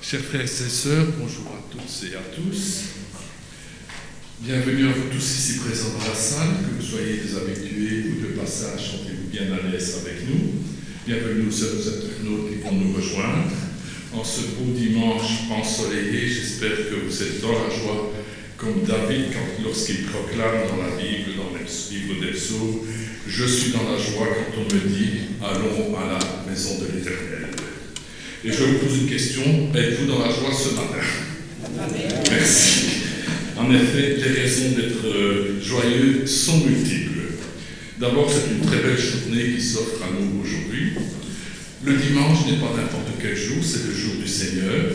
Chers frères et sœurs, bonjour à toutes et à tous. Bienvenue à vous tous ici présents dans la salle, que vous soyez des habitués ou de passage, sentez-vous bien à l'aise avec nous. Bienvenue aux internautes qui vont nous rejoindre. En ce beau dimanche ensoleillé, j'espère que vous êtes dans la joie, comme David lorsqu'il proclame dans la Bible, dans le livre des Psaumes, « Je suis dans la joie quand on me dit, allons à la maison de l'Éternel ». Et je vous pose une question, êtes-vous dans la joie ce matin? Merci. En effet, les raisons d'être joyeux sont multiples. D'abord, c'est une très belle journée qui s'offre à nous aujourd'hui. Le dimanche n'est pas n'importe quel jour, c'est le jour du Seigneur.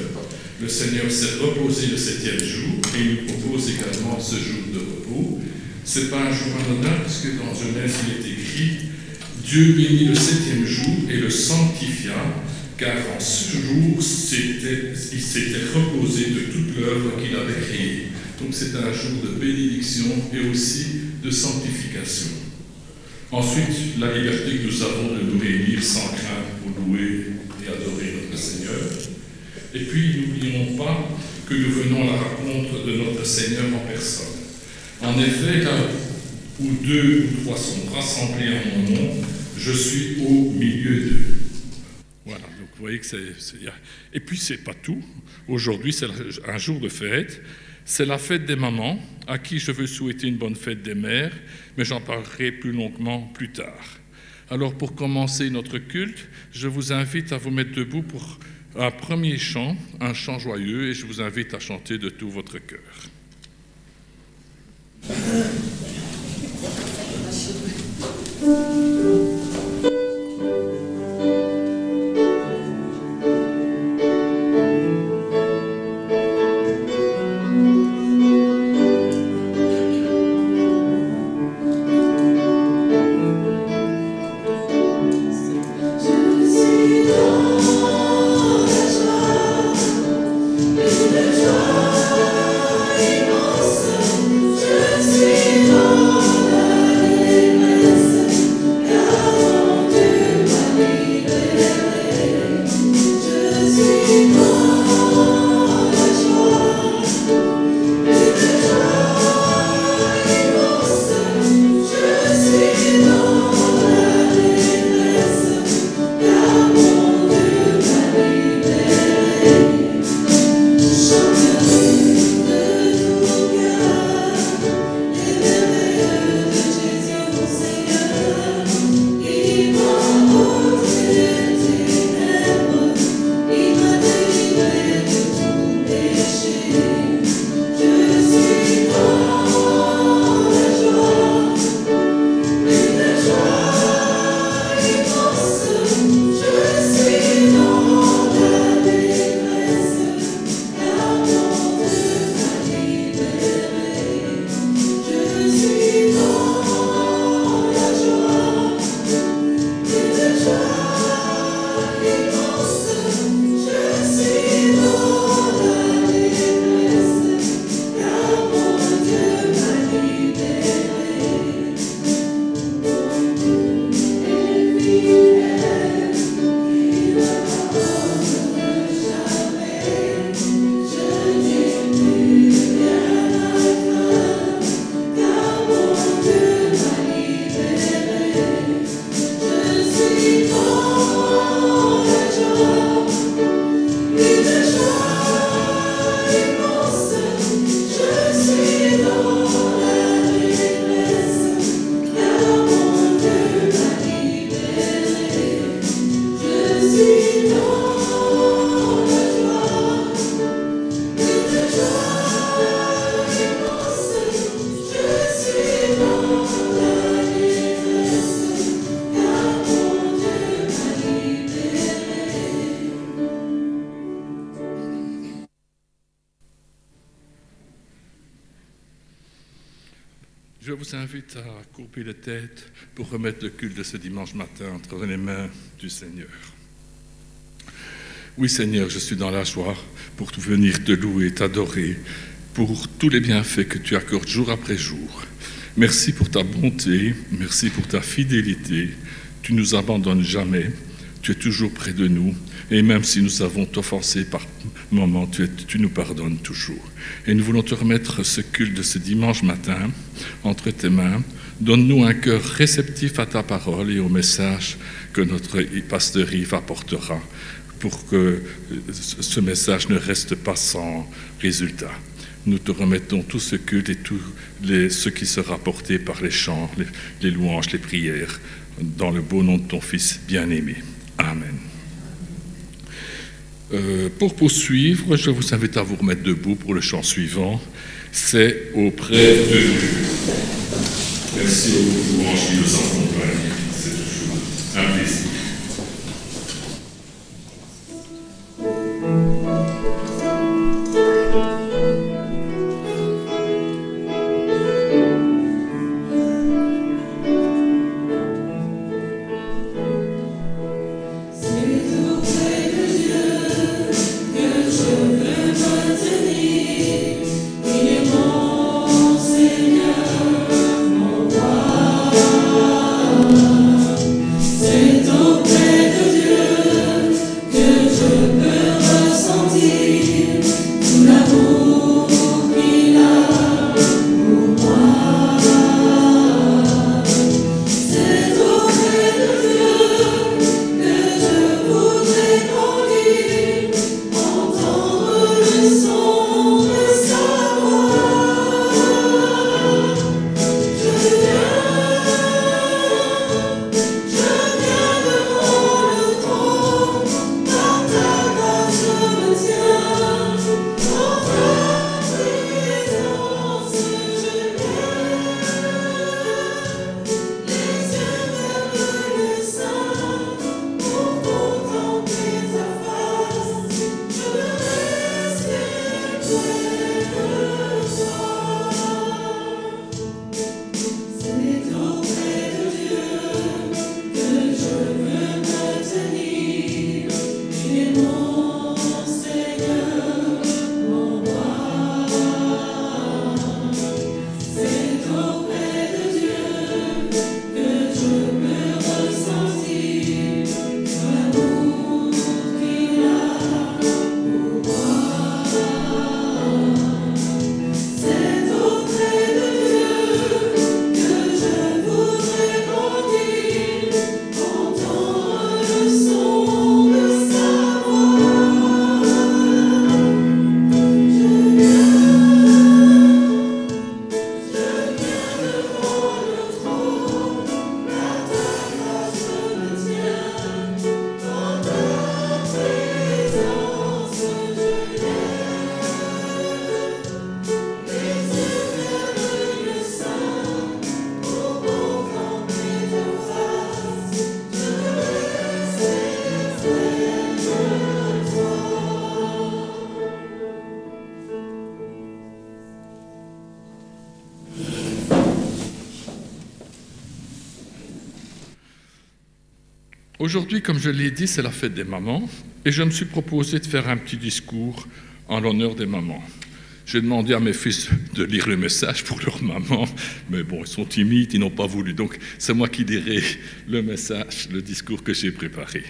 Le Seigneur s'est reposé le 7e jour et il nous propose également ce jour de repos. Ce n'est pas un jour anodin, puisque dans Genèse, il est écrit « Dieu bénit le 7e jour et le sanctifia, car en ce jour, il s'était reposé de toute l'œuvre qu'il avait créée. » Donc c'est un jour de bénédiction et aussi de sanctification. Ensuite, la liberté que nous avons de nous réunir sans crainte pour louer et adorer notre Seigneur. Et puis, n'oublions pas que nous venons à la rencontre de notre Seigneur en personne. En effet, là où 2 ou 3 sont rassemblés en mon nom, je suis au milieu d'eux. Voilà, donc vous voyez que c'est... Et puis, c'est pas tout. Aujourd'hui, c'est un jour de fête. C'est la fête des mamans, à qui je veux souhaiter une bonne fête des mères, mais j'en parlerai plus longuement plus tard. Alors, pour commencer notre culte, je vous invite à vous mettre debout pour un premier chant, un chant joyeux, et je vous invite à chanter de tout votre cœur. Je vous invite à courber les têtes pour remettre le culte de ce dimanche matin entre les mains du Seigneur. Oui Seigneur, je suis dans la joie pour venir te louer, t'adorer, pour tous les bienfaits que tu accordes jour après jour. Merci pour ta bonté, merci pour ta fidélité. Tu ne nous abandonnes jamais, tu es toujours près de nous. Et même si nous avons offensé par moment, tu nous pardonnes toujours. Et nous voulons te remettre ce culte de ce dimanche matin entre tes mains. Donne-nous un cœur réceptif à ta parole et au message que notre pasteur Yves apportera pour que ce message ne reste pas sans résultat. Nous te remettons tout ce culte et tout ce qui sera porté par les chants, les louanges, les prières, dans le beau nom de ton Fils bien-aimé. Amen. Pour poursuivre, je vous invite à vous remettre debout pour le chant suivant. C'est auprès de Dieu. Merci aux louanges qui nous accompagnent. C'est toujours un plaisir. Aujourd'hui, comme je l'ai dit, c'est la fête des mamans et je me suis proposé de faire un petit discours en l'honneur des mamans. J'ai demandé à mes fils de lire le message pour leur maman, mais bon, ils sont timides, ils n'ont pas voulu. Donc, c'est moi qui dirai le message, le discours que j'ai préparé.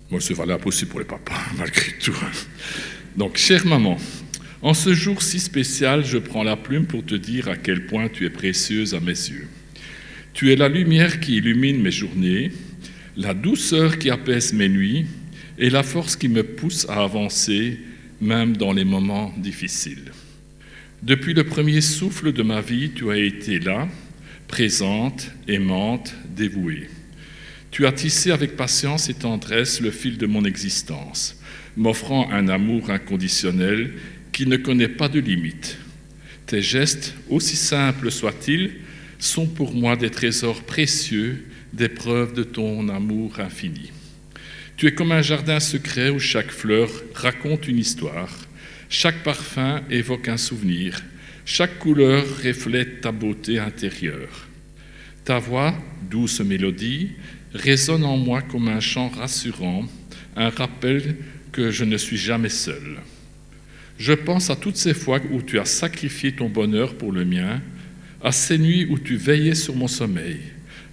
Moi, c'est valable aussi pour les papas, malgré tout. Donc, chère maman, en ce jour si spécial, je prends la plume pour te dire à quel point tu es précieuse à mes yeux. Tu es la lumière qui illumine mes journées, la douceur qui apaise mes nuits et la force qui me pousse à avancer, même dans les moments difficiles. Depuis le premier souffle de ma vie, tu as été là, présente, aimante, dévouée. Tu as tissé avec patience et tendresse le fil de mon existence, m'offrant un amour inconditionnel qui ne connaît pas de limite. Tes gestes, aussi simples soient-ils, sont pour moi des trésors précieux, des preuves de ton amour infini. Tu es comme un jardin secret où chaque fleur raconte une histoire, chaque parfum évoque un souvenir, chaque couleur reflète ta beauté intérieure. Ta voix, douce mélodie, résonne en moi comme un chant rassurant, un rappel que je ne suis jamais seul. Je pense à toutes ces fois où tu as sacrifié ton bonheur pour le mien, à ces nuits où tu veillais sur mon sommeil,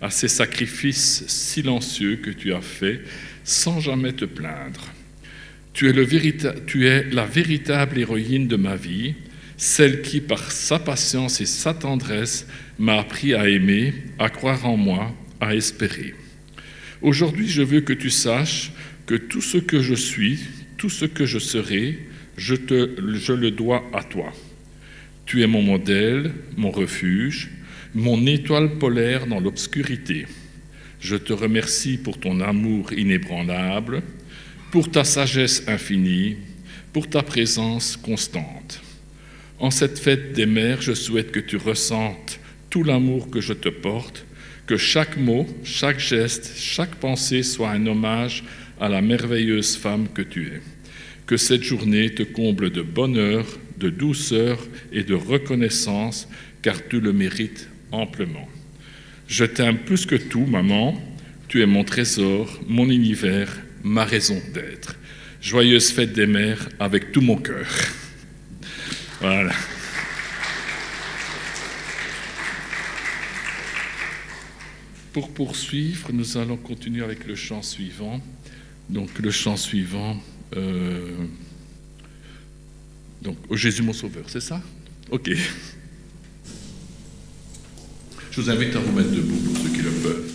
à ces sacrifices silencieux que tu as faits sans jamais te plaindre. Tu es la véritable héroïne de ma vie, celle qui, par sa patience et sa tendresse, m'a appris à aimer, à croire en moi, à espérer. Aujourd'hui, je veux que tu saches que tout ce que je suis, tout ce que je serai, je le dois à toi. Tu es mon modèle, mon refuge, mon étoile polaire dans l'obscurité. Je te remercie pour ton amour inébranlable, pour ta sagesse infinie, pour ta présence constante. En cette fête des mères, je souhaite que tu ressentes tout l'amour que je te porte, que chaque mot, chaque geste, chaque pensée soit un hommage à la merveilleuse femme que tu es. Que cette journée te comble de bonheur, de douceur et de reconnaissance, car tu le mérites amplement. Je t'aime plus que tout, maman. Tu es mon trésor, mon univers, ma raison d'être. Joyeuse fête des mères avec tout mon cœur. Voilà. Pour poursuivre, nous allons continuer avec le chant suivant. Donc le chant suivant, Ô Jésus mon Sauveur, c'est ça? Ok. Je vous invite à vous mettre debout pour ceux qui le peuvent.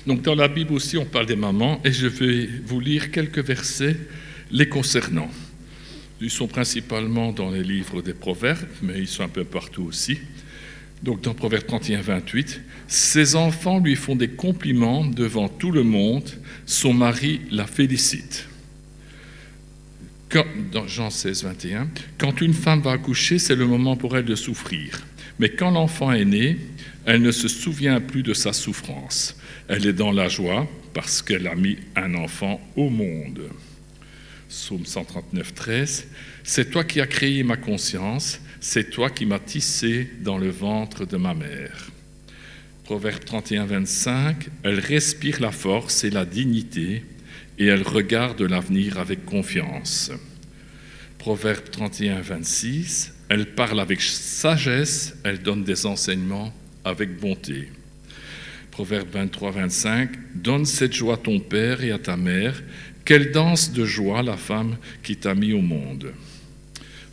Donc dans la Bible aussi, on parle des mamans, et je vais vous lire quelques versets les concernant. Ils sont principalement dans les livres des Proverbes, mais ils sont un peu partout aussi. Donc dans Proverbe 31, 28, « Ses enfants lui font des compliments devant tout le monde, son mari la félicite. » Dans Jean 16, 21, « Quand une femme va accoucher, c'est le moment pour elle de souffrir. Mais quand l'enfant est né, elle ne se souvient plus de sa souffrance. Elle est dans la joie parce qu'elle a mis un enfant au monde. » Psaume 139, 13, « C'est toi qui as créé ma conscience, c'est toi qui m'as tissé dans le ventre de ma mère. » Proverbe 31, 25, « Elle respire la force et la dignité, et elle regarde l'avenir avec confiance. » Proverbe 31, 26, « Elle parle avec sagesse, elle donne des enseignements avec bonté. » Proverbe 23, 25, « Donne cette joie à ton père et à ta mère, quelle danse de joie la femme qui t'a mis au monde. »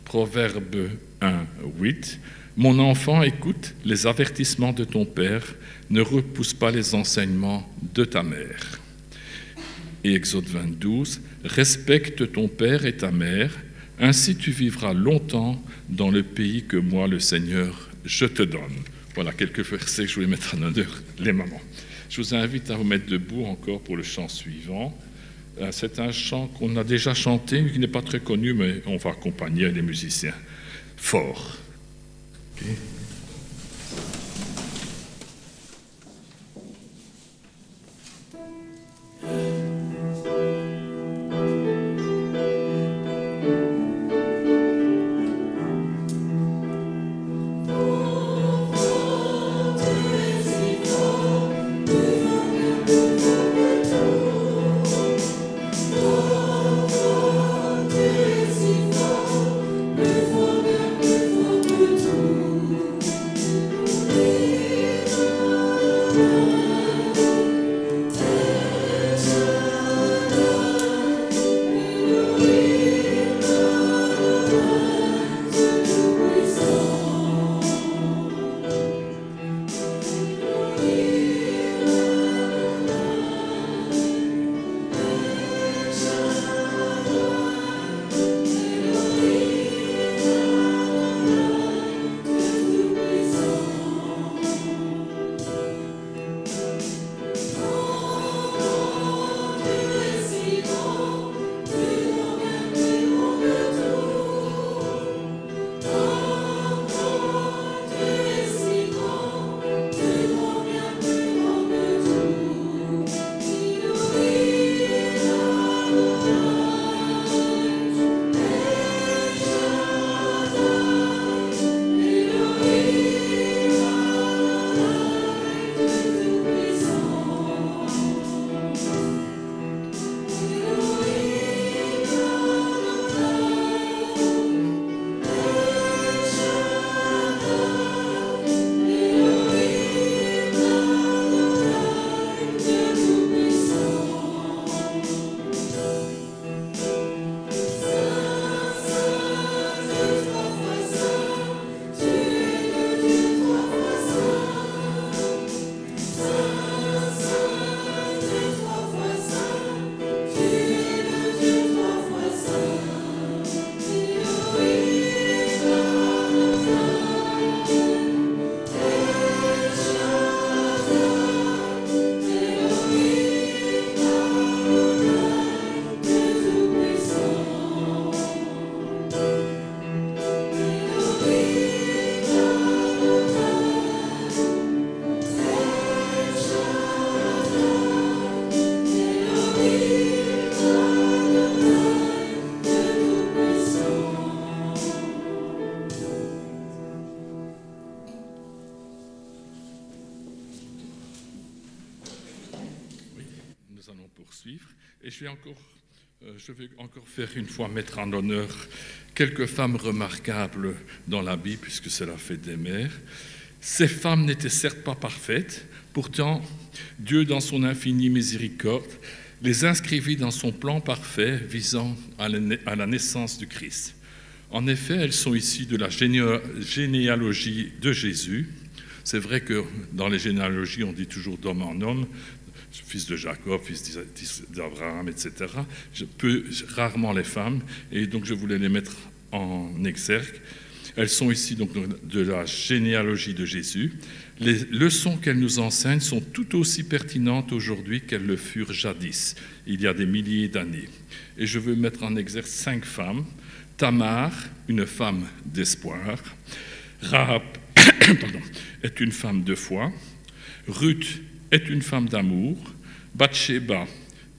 Proverbe 1, 8, « Mon enfant, écoute les avertissements de ton père, ne repousse pas les enseignements de ta mère. » Et Exode 22, « Respecte ton père et ta mère, ainsi tu vivras longtemps dans le pays que moi, le Seigneur, je te donne. » Voilà quelques versets que je voulais mettre en honneur, les mamans. Je vous invite à vous mettre debout encore pour le chant suivant. C'est un chant qu'on a déjà chanté, qui n'est pas très connu, mais on va accompagner les musiciens fort. Okay. Et je vais encore faire une fois mettre en honneur quelques femmes remarquables dans la Bible, puisque c'est la fête des mères. Ces femmes n'étaient certes pas parfaites, pourtant Dieu, dans son infinie miséricorde, les inscrivit dans son plan parfait visant à la naissance du Christ. En effet, elles sont issues de la généalogie de Jésus. C'est vrai que dans les généalogies, on dit toujours d'homme en homme, fils de Jacob, fils d'Abraham, etc. Je peux rarement les femmes, et donc je voulais les mettre en exergue. Elles sont ici donc de la généalogie de Jésus. Les leçons qu'elles nous enseignent sont tout aussi pertinentes aujourd'hui qu'elles le furent jadis, il y a des milliers d'années. Et je veux mettre en exergue 5 femmes. Tamar, une femme d'espoir. Rahab est une femme de foi. Ruth est une femme d'amour. Bathsheba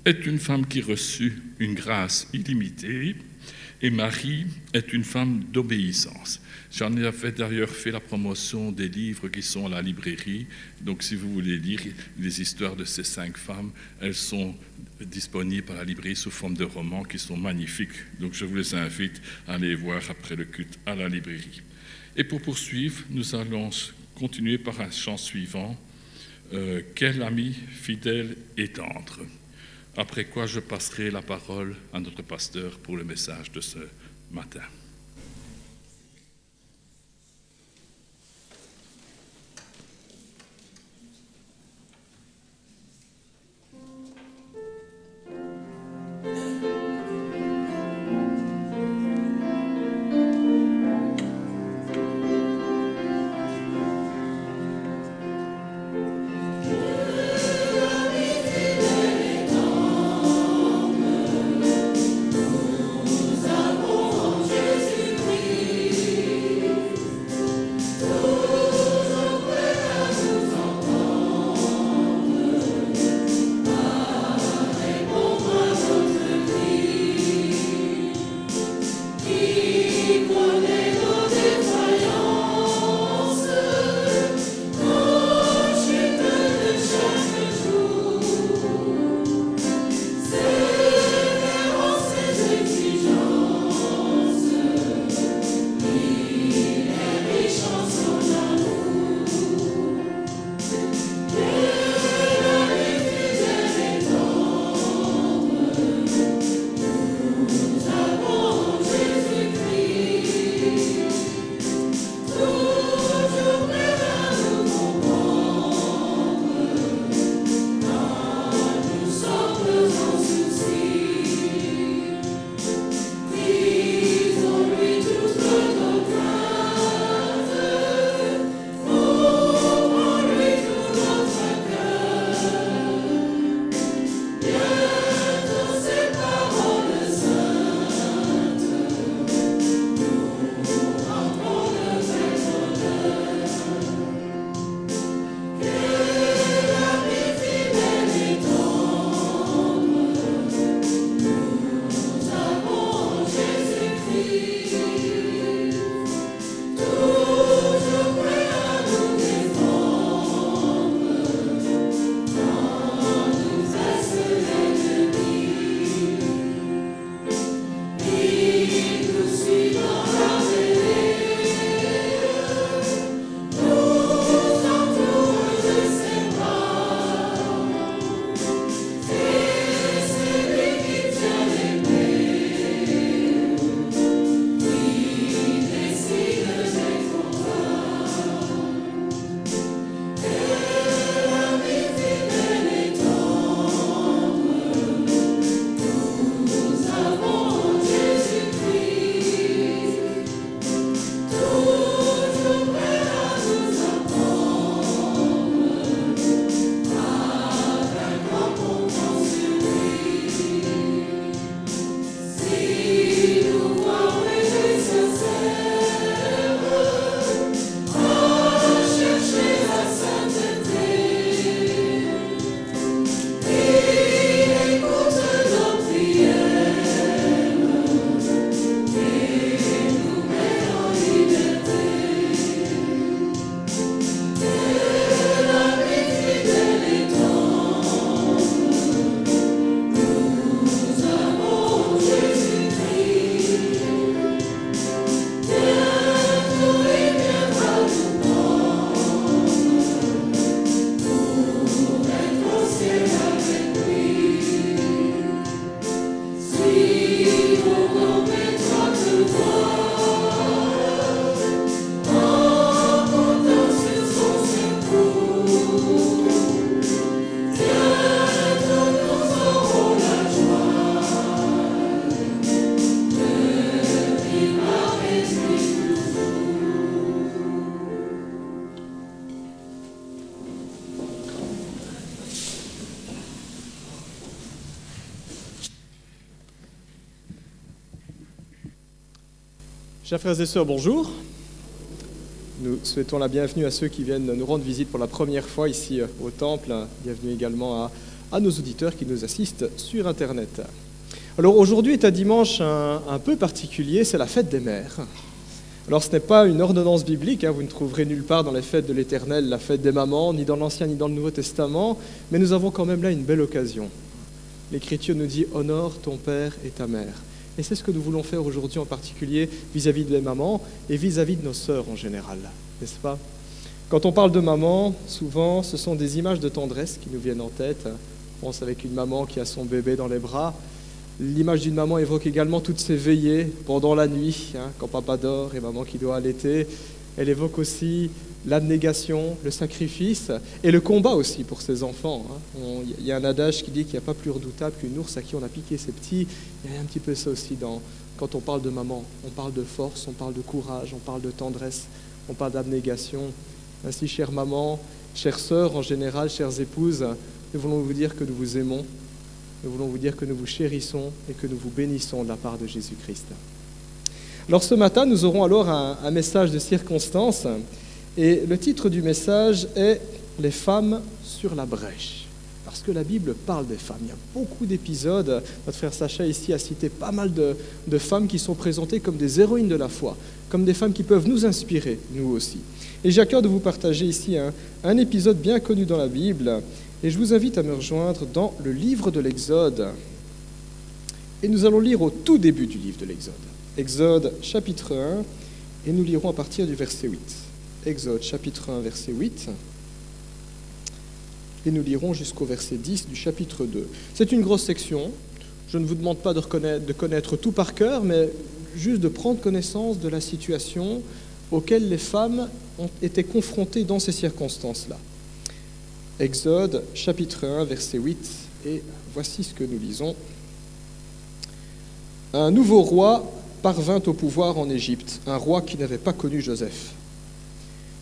est une femme qui reçut une grâce illimitée. Et Marie est une femme d'obéissance. J'en ai d'ailleurs fait la promotion des livres qui sont à la librairie. Donc si vous voulez lire les histoires de ces 5 femmes, elles sont disponibles à la librairie sous forme de romans qui sont magnifiques. Donc je vous les invite à aller voir après le culte à la librairie. Et pour poursuivre, nous allons continuer par un chant suivant. Quel ami fidèle et tendre. Après quoi je passerai la parole à notre pasteur pour le message de ce matin. Jésus. Chers frères et sœurs, bonjour. Nous souhaitons la bienvenue à ceux qui viennent nous rendre visite pour la première fois ici au Temple. Bienvenue également à nos auditeurs qui nous assistent sur Internet. Alors aujourd'hui est un dimanche un peu particulier, c'est la fête des mères. Alors ce n'est pas une ordonnance biblique, vous ne trouverez nulle part dans les fêtes de l'Éternel la fête des mamans, ni dans l'Ancien ni dans le Nouveau Testament, mais nous avons quand même là une belle occasion. L'Écriture nous dit « Honore ton père et ta mère ». Et c'est ce que nous voulons faire aujourd'hui en particulier vis-à-vis des mamans et vis-à-vis de nos sœurs en général, n'est-ce pas? Quand on parle de maman, souvent ce sont des images de tendresse qui nous viennent en tête. On pense avec une maman qui a son bébé dans les bras. L'image d'une maman évoque également toutes ces veillées pendant la nuit, quand papa dort et maman qui doit allaiter. Elle évoque aussi l'abnégation, le sacrifice et le combat aussi pour ses enfants. Il y a un adage qui dit qu'il n'y a pas plus redoutable qu'une ours à qui on a piqué ses petits. Il y a un petit peu ça aussi quand on parle de maman. On parle de force, on parle de courage, on parle de tendresse, on parle d'abnégation. Ainsi, chère maman, chères sœurs en général, chères épouses, nous voulons vous dire que nous vous aimons, nous voulons vous dire que nous vous chérissons et que nous vous bénissons de la part de Jésus-Christ. Alors ce matin, nous aurons alors un message de circonstance. Et le titre du message est « Les femmes sur la brèche ». Parce que la Bible parle des femmes. Il y a beaucoup d'épisodes. Notre frère Sacha ici a cité pas mal de femmes qui sont présentées comme des héroïnes de la foi, comme des femmes qui peuvent nous inspirer, nous aussi. Et j'ai à cœur de vous partager ici un épisode bien connu dans la Bible. Et je vous invite à me rejoindre dans le livre de l'Exode. Et nous allons lire au tout début du livre de l'Exode. Exode chapitre 1, et nous lirons à partir du verset 8. Exode chapitre 1, verset 8, et nous lirons jusqu'au verset 10 du chapitre 2. C'est une grosse section, je ne vous demande pas de connaître tout par cœur, mais juste de prendre connaissance de la situation auxquelles les femmes ont été confrontées dans ces circonstances-là. Exode chapitre 1, verset 8, et voici ce que nous lisons. Un nouveau roi parvint au pouvoir en Égypte, un roi qui n'avait pas connu Joseph.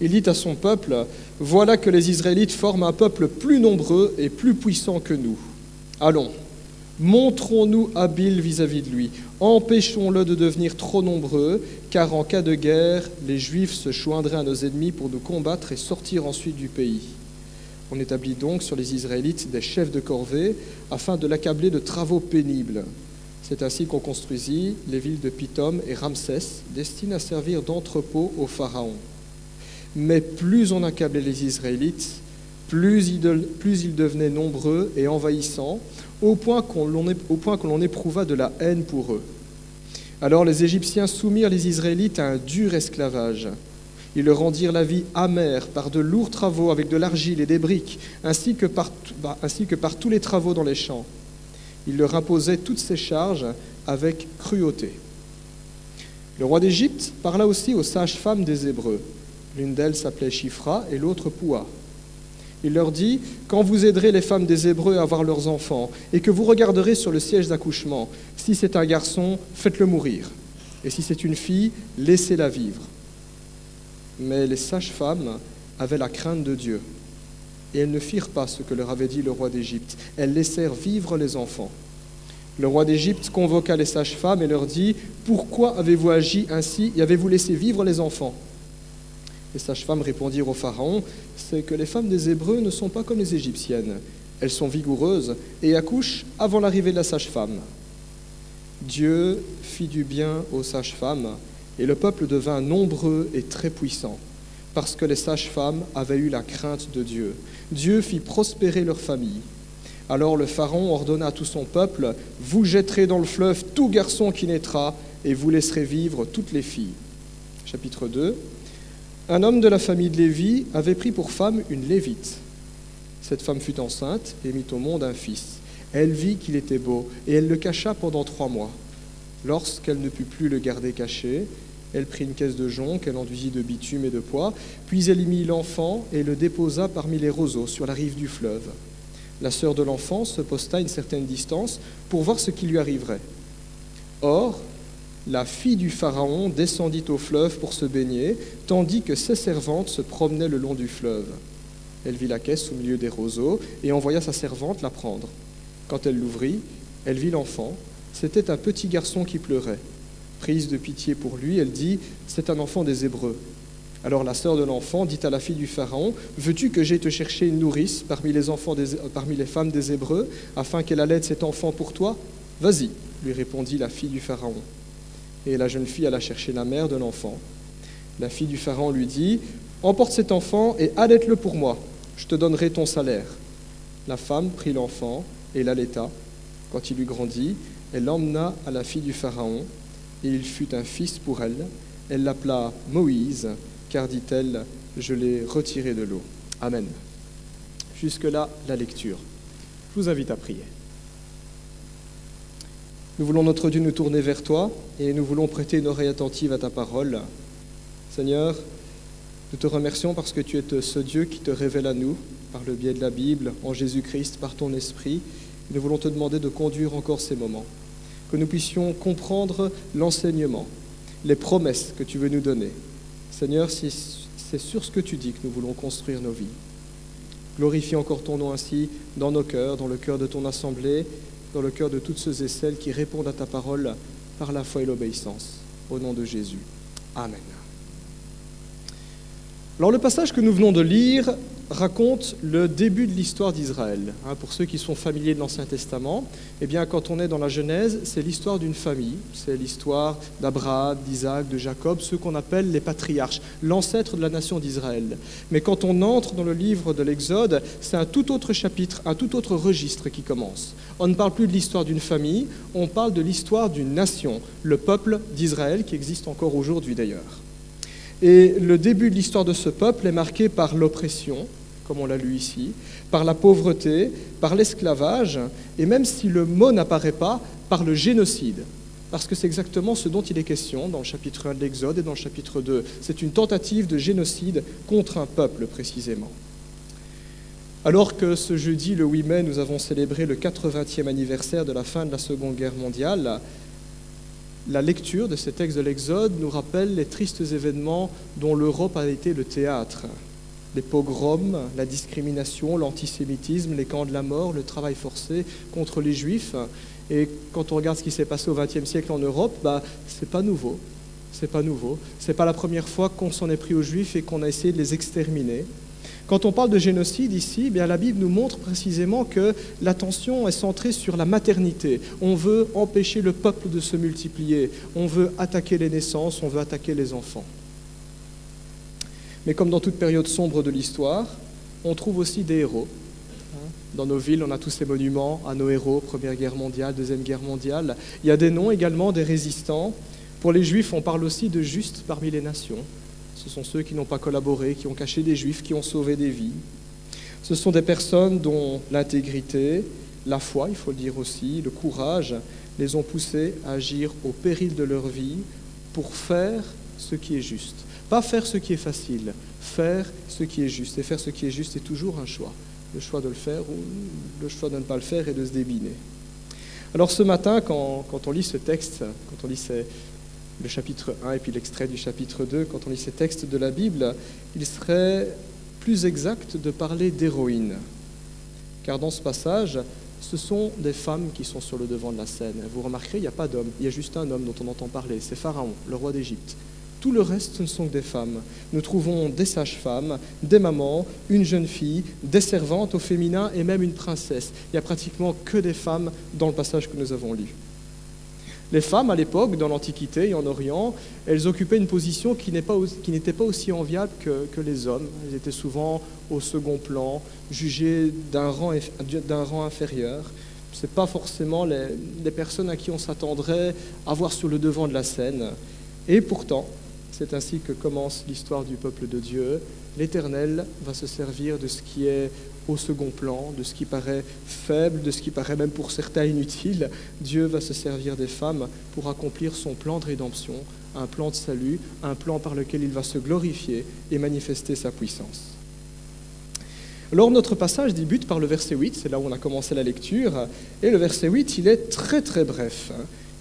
Il dit à son peuple, « Voilà que les Israélites forment un peuple plus nombreux et plus puissant que nous. Allons, montrons-nous habiles vis-à-vis de lui. Empêchons-le de devenir trop nombreux, car en cas de guerre, les Juifs se joindraient à nos ennemis pour nous combattre et sortir ensuite du pays. » On établit donc sur les Israélites des chefs de corvée afin de l'accabler de travaux pénibles. C'est ainsi qu'on construisit les villes de Pithom et Ramsès, destinées à servir d'entrepôt au Pharaon. Mais plus on accablait les Israélites, plus ils devenaient nombreux et envahissants, au point que l'on éprouva de la haine pour eux. Alors les Égyptiens soumirent les Israélites à un dur esclavage. Ils leur rendirent la vie amère par de lourds travaux avec de l'argile et des briques, ainsi que par tous les travaux dans les champs. Ils leur imposaient toutes ces charges avec cruauté. Le roi d'Égypte parla aussi aux sages-femmes des Hébreux. L'une d'elles s'appelait Shifra et l'autre Poua. Il leur dit, « Quand vous aiderez les femmes des Hébreux à avoir leurs enfants et que vous regarderez sur le siège d'accouchement, si c'est un garçon, faites-le mourir. Et si c'est une fille, laissez-la vivre. » Mais les sages-femmes avaient la crainte de Dieu et elles ne firent pas ce que leur avait dit le roi d'Égypte. Elles laissèrent vivre les enfants. Le roi d'Égypte convoqua les sages-femmes et leur dit, « Pourquoi avez-vous agi ainsi et avez-vous laissé vivre les enfants ?» Les sages-femmes répondirent au Pharaon, « C'est que les femmes des Hébreux ne sont pas comme les Égyptiennes. Elles sont vigoureuses et accouchent avant l'arrivée de la sage-femme. » Dieu fit du bien aux sages-femmes et le peuple devint nombreux et très puissant, parce que les sages-femmes avaient eu la crainte de Dieu. Dieu fit prospérer leur famille. Alors le Pharaon ordonna à tout son peuple, « Vous jetterez dans le fleuve tout garçon qui naîtra et vous laisserez vivre toutes les filles. » Chapitre 2. Un homme de la famille de Lévi avait pris pour femme une Lévite. Cette femme fut enceinte et mit au monde un fils. Elle vit qu'il était beau et elle le cacha pendant 3 mois. Lorsqu'elle ne put plus le garder caché, elle prit une caisse de jonc qu'elle enduisit de bitume et de pois, puis elle y mit l'enfant et le déposa parmi les roseaux sur la rive du fleuve. La sœur de l'enfant se posta à une certaine distance pour voir ce qui lui arriverait. Or, la fille du Pharaon descendit au fleuve pour se baigner, tandis que ses servantes se promenaient le long du fleuve. Elle vit la caisse au milieu des roseaux et envoya sa servante la prendre. Quand elle l'ouvrit, elle vit l'enfant. C'était un petit garçon qui pleurait. Prise de pitié pour lui, elle dit « C'est un enfant des Hébreux ». Alors la sœur de l'enfant dit à la fille du Pharaon « Veux-tu que j'aille te chercher une nourrice parmi les femmes des Hébreux, afin qu'elle allaite cet enfant pour toi ? Vas-y » lui répondit la fille du Pharaon. Et la jeune fille alla chercher la mère de l'enfant. La fille du Pharaon lui dit « Emporte cet enfant et allaite-le pour moi, je te donnerai ton salaire. » La femme prit l'enfant et l'allaita. Quand il eut grandi, elle l'emmena à la fille du Pharaon, et il fut un fils pour elle. Elle l'appela Moïse, car, dit-elle, je l'ai retiré de l'eau. Amen. Jusque-là, la lecture. Je vous invite à prier. Nous voulons, notre Dieu, nous tourner vers toi, et nous voulons prêter une oreille attentive à ta parole. Seigneur, nous te remercions parce que tu es ce Dieu qui te révèle à nous, par le biais de la Bible, en Jésus-Christ, par ton Esprit. Et nous voulons te demander de conduire encore ces moments, que nous puissions comprendre l'enseignement, les promesses que tu veux nous donner. Seigneur, c'est sur ce que tu dis que nous voulons construire nos vies. Glorifie encore ton nom ainsi dans nos cœurs, dans le cœur de ton assemblée, dans le cœur de toutes ceux et celles qui répondent à ta parole par la foi et l'obéissance. Au nom de Jésus. Amen. Alors le passage que nous venons de lire raconte le début de l'histoire d'Israël. Pour ceux qui sont familiers de l'Ancien Testament, eh bien, quand on est dans la Genèse, c'est l'histoire d'une famille, c'est l'histoire d'Abraham, d'Isaac, de Jacob, ceux qu'on appelle les patriarches, l'ancêtre de la nation d'Israël. Mais quand on entre dans le livre de l'Exode, c'est un tout autre chapitre, un tout autre registre qui commence. On ne parle plus de l'histoire d'une famille, on parle de l'histoire d'une nation, le peuple d'Israël, qui existe encore aujourd'hui d'ailleurs. Et le début de l'histoire de ce peuple est marqué par l'oppression, comme on l'a lu ici, par la pauvreté, par l'esclavage, et même si le mot n'apparaît pas, par le génocide. Parce que c'est exactement ce dont il est question dans le chapitre 1 de l'Exode et dans le chapitre 2. C'est une tentative de génocide contre un peuple, précisément. Alors que ce jeudi, le 8 mai, nous avons célébré le 80e anniversaire de la fin de la Seconde Guerre mondiale, la lecture de ces textes de l'Exode nous rappelle les tristes événements dont l'Europe a été le théâtre. Les pogroms, la discrimination, l'antisémitisme, les camps de la mort, le travail forcé contre les Juifs. Et quand on regarde ce qui s'est passé au XXe siècle en Europe, c'est pas nouveau. C'est pas nouveau. C'est pas la première fois qu'on s'en est pris aux Juifs et qu'on a essayé de les exterminer. Quand on parle de génocide ici, bien la Bible nous montre précisément que l'attention est centrée sur la maternité. On veut empêcher le peuple de se multiplier. On veut attaquer les naissances, on veut attaquer les enfants. Mais comme dans toute période sombre de l'histoire, on trouve aussi des héros. Dans nos villes, on a tous ces monuments à nos héros, Première Guerre mondiale, Deuxième Guerre mondiale. Il y a des noms également des résistants. Pour les Juifs, on parle aussi de justes parmi les nations. Ce sont ceux qui n'ont pas collaboré, qui ont caché des Juifs, qui ont sauvé des vies. Ce sont des personnes dont l'intégrité, la foi, il faut le dire aussi, le courage, les ont poussés à agir au péril de leur vie pour faire ce qui est juste. Pas faire ce qui est facile, faire ce qui est juste. Et faire ce qui est juste est toujours un choix. Le choix de le faire ou le choix de ne pas le faire et de se débiner. Alors ce matin, quand on lit ce texte, quand on lit le chapitre 1 et puis l'extrait du chapitre 2, quand on lit ces textes de la Bible, il serait plus exact de parler d'héroïnes. Car dans ce passage, ce sont des femmes qui sont sur le devant de la scène. Vous remarquerez, il n'y a pas d'homme, il y a juste un homme dont on entend parler, c'est Pharaon, le roi d'Égypte. Tout le reste, ce ne sont que des femmes. Nous trouvons des sages-femmes, des mamans, une jeune fille, des servantes au féminin et même une princesse. Il n'y a pratiquement que des femmes dans le passage que nous avons lu. Les femmes, à l'époque, dans l'Antiquité et en Orient, elles occupaient une position qui n'était pas aussi enviable que les hommes. Elles étaient souvent au second plan, jugées d'un rang inférieur. Ce n'est pas forcément les personnes à qui on s'attendrait à voir sur le devant de la scène. Et pourtant, c'est ainsi que commence l'histoire du peuple de Dieu. L'Éternel va se servir de ce qui est au second plan, de ce qui paraît faible, de ce qui paraît même pour certains inutile. Dieu va se servir des femmes pour accomplir son plan de rédemption, un plan de salut, un plan par lequel il va se glorifier et manifester sa puissance. Alors notre passage débute par le verset 8, c'est là où on a commencé la lecture, et le verset 8, il est très très bref.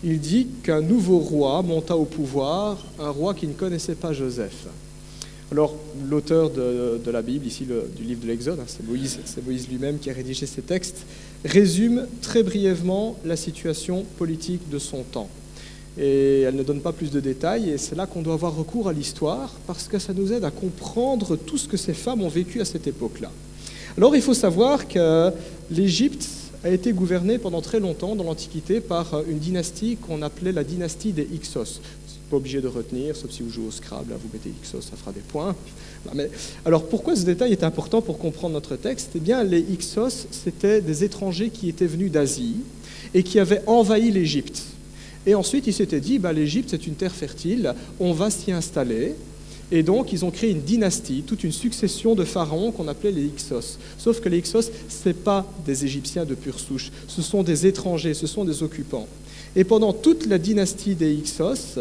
Il dit qu'un nouveau roi monta au pouvoir, un roi qui ne connaissait pas Joseph. Alors, l'auteur de la Bible, ici du livre de l'Exode, c'est Moïse lui-même qui a rédigé ces textes, résume très brièvement la situation politique de son temps. Et elle ne donne pas plus de détails, et c'est là qu'on doit avoir recours à l'histoire, parce que ça nous aide à comprendre tout ce que ces femmes ont vécu à cette époque-là. Alors il faut savoir que l'Égypte a été gouvernée pendant très longtemps dans l'Antiquité par une dynastie qu'on appelait la dynastie des Hyksos. Pas obligé de retenir, sauf si vous jouez au Scrabble, vous mettez Hyksos, ça fera des points. Mais, alors pourquoi ce détail est important pour comprendre notre texte? Eh bien, les Hyksos, c'était des étrangers qui étaient venus d'Asie et qui avaient envahi l'Égypte. Et ensuite, ils s'étaient dit, l'Égypte, c'est une terre fertile, on va s'y installer. Et donc, ils ont créé une dynastie, toute une succession de pharaons qu'on appelait les Hyksos. Sauf que les Hyksos, ce n'est pas des Égyptiens de pure souche, ce sont des étrangers, ce sont des occupants. Et pendant toute la dynastie des Hyksos,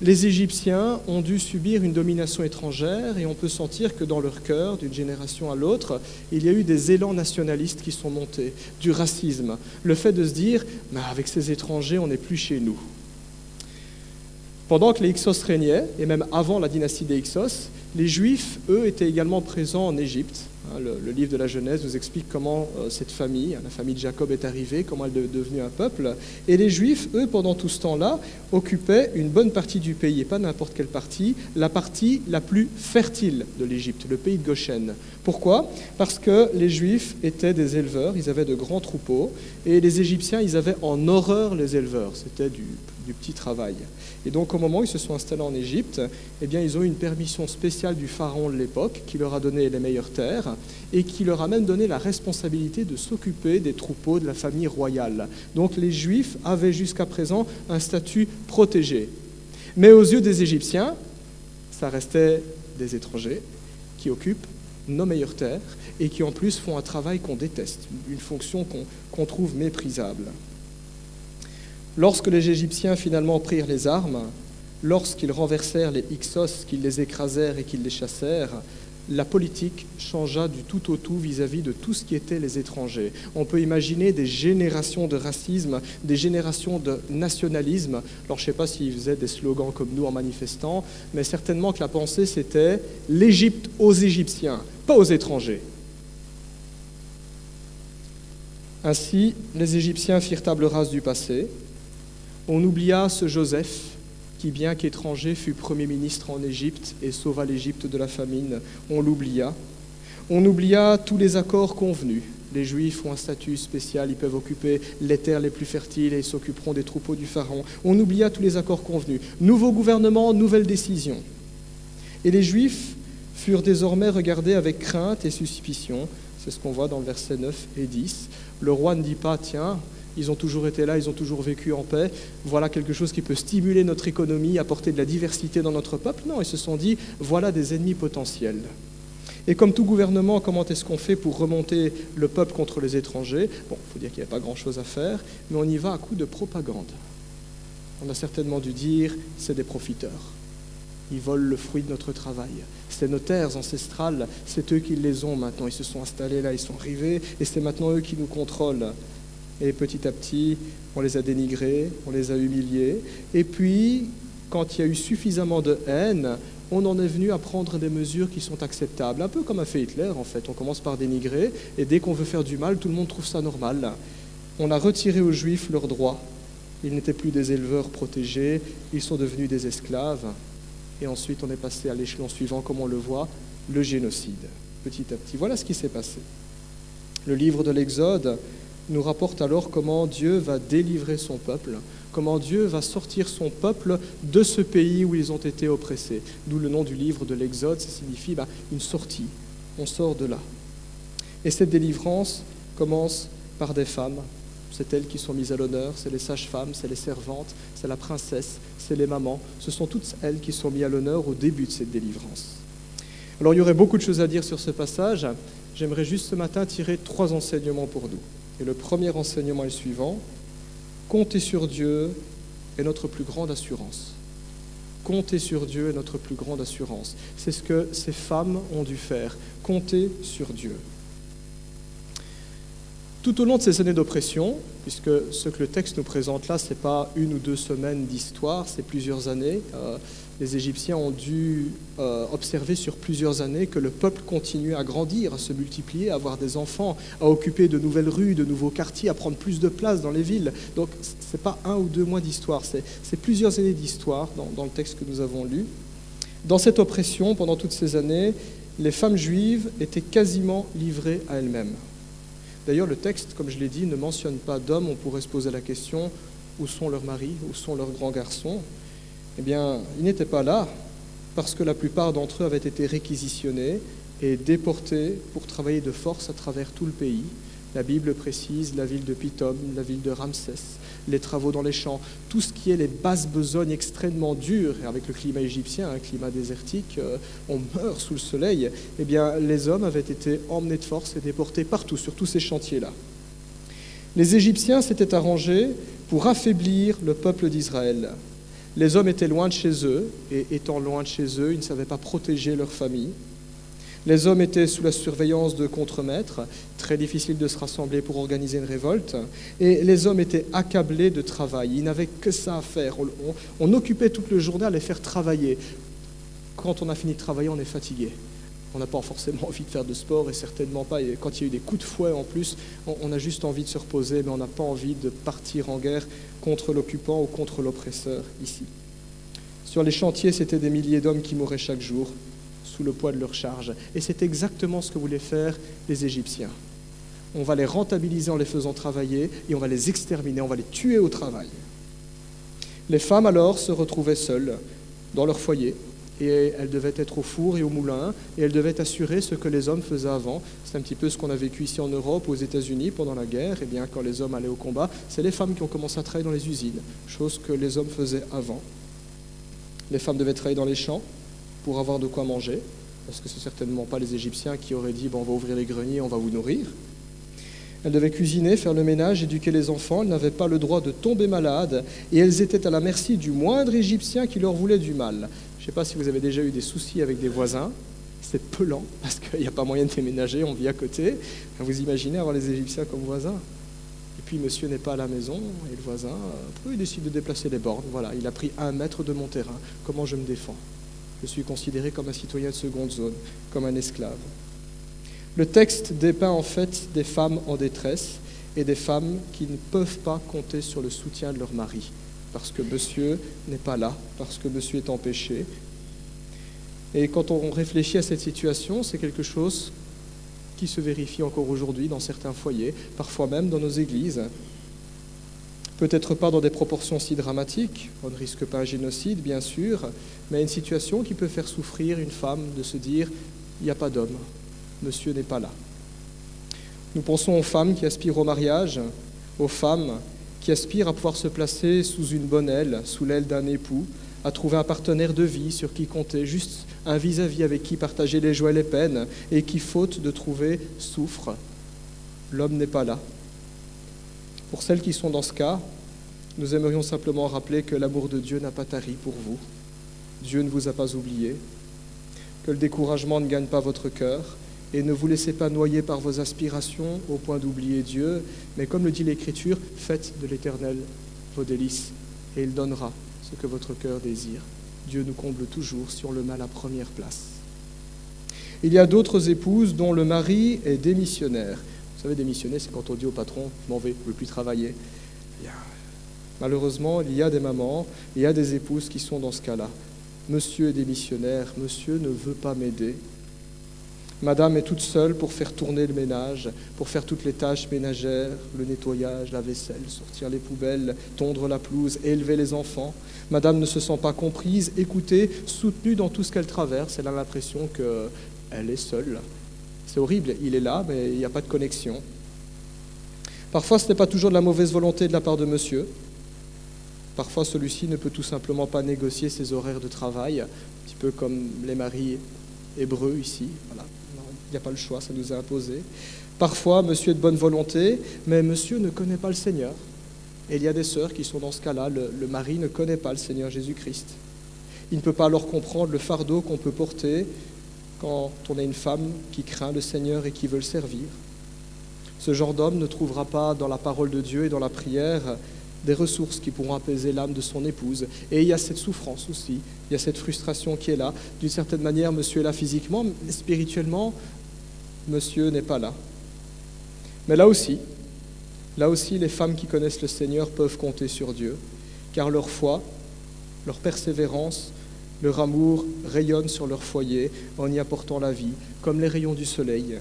les Égyptiens ont dû subir une domination étrangère et on peut sentir que dans leur cœur, d'une génération à l'autre, il y a eu des élans nationalistes qui sont montés, du racisme, le fait de se dire « avec ces étrangers, on n'est plus chez nous ». Pendant que les Hyksos régnaient, et même avant la dynastie des Hyksos, les Juifs, eux, étaient également présents en Égypte. Le livre de la Genèse nous explique comment cette famille, la famille de Jacob, est arrivée, comment elle est devenue un peuple. Et les Juifs, eux, pendant tout ce temps-là, occupaient une bonne partie du pays, et pas n'importe quelle partie, la partie la plus fertile de l'Égypte, le pays de Goshen. Pourquoi? Parce que les Juifs étaient des éleveurs, ils avaient de grands troupeaux, et les Égyptiens, ils avaient en horreur les éleveurs. C'était du petit travail. Et donc, au moment où ils se sont installés en Égypte, eh bien, ils ont eu une permission spéciale du pharaon de l'époque qui leur a donné les meilleures terres et qui leur a même donné la responsabilité de s'occuper des troupeaux de la famille royale. Donc, les Juifs avaient jusqu'à présent un statut protégé. Mais aux yeux des Égyptiens, ça restait des étrangers qui occupent nos meilleures terres et qui en plus font un travail qu'on déteste, une fonction qu'on trouve méprisable. Lorsque les Égyptiens finalement prirent les armes, lorsqu'ils renversèrent les Hyksos, qu'ils les écrasèrent et qu'ils les chassèrent, la politique changea du tout au tout vis-à-vis de tout ce qui était les étrangers. On peut imaginer des générations de racisme, des générations de nationalisme. Alors je ne sais pas s'ils faisaient des slogans comme nous en manifestant, mais certainement que la pensée c'était « l'Égypte aux Égyptiens, pas aux étrangers ». Ainsi, les Égyptiens firent table rase du passé. On oublia ce Joseph qui, bien qu'étranger, fut Premier ministre en Égypte et sauva l'Égypte de la famine. On l'oublia. On oublia tous les accords convenus. Les Juifs ont un statut spécial, ils peuvent occuper les terres les plus fertiles et ils s'occuperont des troupeaux du pharaon. On oublia tous les accords convenus. Nouveau gouvernement, nouvelle décision. Et les Juifs furent désormais regardés avec crainte et suspicion. C'est ce qu'on voit dans le verset 9 et 10. Le roi ne dit pas « Tiens, ils ont toujours été là, ils ont toujours vécu en paix. Voilà quelque chose qui peut stimuler notre économie, apporter de la diversité dans notre peuple. » Non, ils se sont dit, voilà des ennemis potentiels. Et comme tout gouvernement, comment est-ce qu'on fait pour remonter le peuple contre les étrangers? Bon, il faut dire qu'il n'y a pas grand-chose à faire, mais on y va à coup de propagande. On a certainement dû dire, c'est des profiteurs. Ils volent le fruit de notre travail. C'est nos terres ancestrales, c'est eux qui les ont maintenant. Ils se sont installés là, ils sont arrivés, et c'est maintenant eux qui nous contrôlent. Et petit à petit, on les a dénigrés, on les a humiliés. Et puis, quand il y a eu suffisamment de haine, on en est venu à prendre des mesures qui sont acceptables. Un peu comme a fait Hitler, en fait. On commence par dénigrer, et dès qu'on veut faire du mal, tout le monde trouve ça normal. On a retiré aux Juifs leurs droits. Ils n'étaient plus des éleveurs protégés, ils sont devenus des esclaves. Et ensuite, on est passé à l'échelon suivant, comme on le voit, le génocide, petit à petit. Voilà ce qui s'est passé. Le livre de l'Exode nous rapporte alors comment Dieu va délivrer son peuple, comment Dieu va sortir son peuple de ce pays où ils ont été oppressés. D'où le nom du livre de l'Exode, ça signifie une sortie, on sort de là. Et cette délivrance commence par des femmes, c'est elles qui sont mises à l'honneur, c'est les sages-femmes, c'est les servantes, c'est la princesse, c'est les mamans, ce sont toutes elles qui sont mises à l'honneur au début de cette délivrance. Alors il y aurait beaucoup de choses à dire sur ce passage, j'aimerais juste ce matin tirer 3 enseignements pour nous. Et le premier enseignement est le suivant. Compter sur Dieu est notre plus grande assurance. Compter sur Dieu est notre plus grande assurance. C'est ce que ces femmes ont dû faire. Compter sur Dieu. Tout au long de ces années d'oppression, puisque ce que le texte nous présente là, ce n'est pas 1 ou 2 semaines d'histoire, c'est plusieurs années. Les Égyptiens ont dû observer sur plusieurs années que le peuple continuait à grandir, à se multiplier, à avoir des enfants, à occuper de nouvelles rues, de nouveaux quartiers, à prendre plus de place dans les villes. Donc ce n'est pas 1 ou 2 mois d'histoire, c'est plusieurs années d'histoire dans le texte que nous avons lu. Dans cette oppression, pendant toutes ces années, les femmes juives étaient quasiment livrées à elles-mêmes. D'ailleurs, le texte, comme je l'ai dit, ne mentionne pas d'hommes. On pourrait se poser la question, où sont leurs maris, où sont leurs grands garçons? Eh bien, ils n'étaient pas là, parce que la plupart d'entre eux avaient été réquisitionnés et déportés pour travailler de force à travers tout le pays. La Bible précise la ville de Pithom, la ville de Ramsès, les travaux dans les champs, tout ce qui est les basses besognes extrêmement dures, et avec le climat égyptien, un climat désertique, on meurt sous le soleil, eh bien les hommes avaient été emmenés de force et déportés partout, sur tous ces chantiers-là. Les Égyptiens s'étaient arrangés pour affaiblir le peuple d'Israël. Les hommes étaient loin de chez eux, et étant loin de chez eux, ils ne savaient pas protéger leur famille. Les hommes étaient sous la surveillance de contremaîtres, très difficile de se rassembler pour organiser une révolte, et les hommes étaient accablés de travail. Ils n'avaient que ça à faire. On occupait toute la journée à les faire travailler. Quand on a fini de travailler, on est fatigué. On n'a pas forcément envie de faire de sport, et certainement pas. Et quand il y a eu des coups de fouet en plus, on a juste envie de se reposer, mais on n'a pas envie de partir en guerre contre l'occupant ou contre l'oppresseur ici. Sur les chantiers, c'était des milliers d'hommes qui mouraient chaque jour, sous le poids de leur charge. Et c'est exactement ce que voulaient faire les Égyptiens. On va les rentabiliser en les faisant travailler et on va les exterminer, on va les tuer au travail. Les femmes alors se retrouvaient seules dans leur foyer et elles devaient être au four et au moulin et elles devaient assurer ce que les hommes faisaient avant. C'est un petit peu ce qu'on a vécu ici en Europe, aux États-Unis pendant la guerre. Et bien, quand les hommes allaient au combat, c'est les femmes qui ont commencé à travailler dans les usines, chose que les hommes faisaient avant. Les femmes devaient travailler dans les champs pour avoir de quoi manger, parce que ce n'est certainement pas les Égyptiens qui auraient dit « on va ouvrir les greniers, on va vous nourrir ». Elles devaient cuisiner, faire le ménage, éduquer les enfants, elles n'avaient pas le droit de tomber malades, et elles étaient à la merci du moindre Égyptien qui leur voulait du mal. Je ne sais pas si vous avez déjà eu des soucis avec des voisins, c'est pelant, parce qu'il n'y a pas moyen de déménager, on vit à côté. Vous imaginez avoir les Égyptiens comme voisins? Et puis monsieur n'est pas à la maison, et le voisin, il décide de déplacer les bornes. Voilà, il a pris 1 mètre de mon terrain, comment je me défends? Je suis considéré comme un citoyen de seconde zone, comme un esclave. Le texte dépeint en fait des femmes en détresse et des femmes qui ne peuvent pas compter sur le soutien de leur mari, parce que monsieur n'est pas là, parce que monsieur est empêché. Et quand on réfléchit à cette situation, c'est quelque chose qui se vérifie encore aujourd'hui dans certains foyers, parfois même dans nos églises. Peut-être pas dans des proportions si dramatiques, on ne risque pas un génocide, bien sûr, mais une situation qui peut faire souffrir une femme de se dire « il n'y a pas d'homme, monsieur n'est pas là ». Nous pensons aux femmes qui aspirent au mariage, aux femmes qui aspirent à pouvoir se placer sous une bonne aile, sous l'aile d'un époux, à trouver un partenaire de vie sur qui compter, juste un vis-à-vis avec qui partager les joies et les peines, et qui, faute de trouver, souffre. L'homme n'est pas là. Pour celles qui sont dans ce cas, nous aimerions simplement rappeler que l'amour de Dieu n'a pas tari pour vous. Dieu ne vous a pas oublié, que le découragement ne gagne pas votre cœur, et ne vous laissez pas noyer par vos aspirations au point d'oublier Dieu, mais comme le dit l'Écriture, faites de l'Éternel vos délices, et il donnera ce que votre cœur désire. Dieu nous comble toujours si on le met à la première place. Il y a d'autres épouses dont le mari est démissionnaire. Vous savez, démissionner, c'est quand on dit au patron « je m'en vais, je ne veux plus travailler ». Malheureusement, il y a des mamans, il y a des épouses qui sont dans ce cas-là. Monsieur est démissionnaire, monsieur ne veut pas m'aider. Madame est toute seule pour faire tourner le ménage, pour faire toutes les tâches ménagères, le nettoyage, la vaisselle, sortir les poubelles, tondre la pelouse, élever les enfants. Madame ne se sent pas comprise, écoutée, soutenue dans tout ce qu'elle traverse. Elle a l'impression qu'elle est seule. C'est horrible, il est là, mais il n'y a pas de connexion. Parfois, ce n'est pas toujours de la mauvaise volonté de la part de monsieur. Parfois, celui-ci ne peut tout simplement pas négocier ses horaires de travail, un petit peu comme les maris hébreux ici. Voilà. Il n'y a pas le choix, ça nous est imposé. Parfois, monsieur est de bonne volonté, mais monsieur ne connaît pas le Seigneur. Et il y a des sœurs qui sont dans ce cas-là. Le mari ne connaît pas le Seigneur Jésus-Christ. Il ne peut pas alors comprendre le fardeau qu'on peut porter quand on est une femme qui craint le Seigneur et qui veut le servir. Ce genre d'homme ne trouvera pas dans la parole de Dieu et dans la prière des ressources qui pourront apaiser l'âme de son épouse. Et il y a cette souffrance aussi, il y a cette frustration qui est là. D'une certaine manière, monsieur est là physiquement, mais spirituellement, monsieur n'est pas là. Mais là aussi, les femmes qui connaissent le Seigneur peuvent compter sur Dieu, car leur foi, leur persévérance, leur amour rayonnent sur leur foyer en y apportant la vie, comme les rayons du soleil.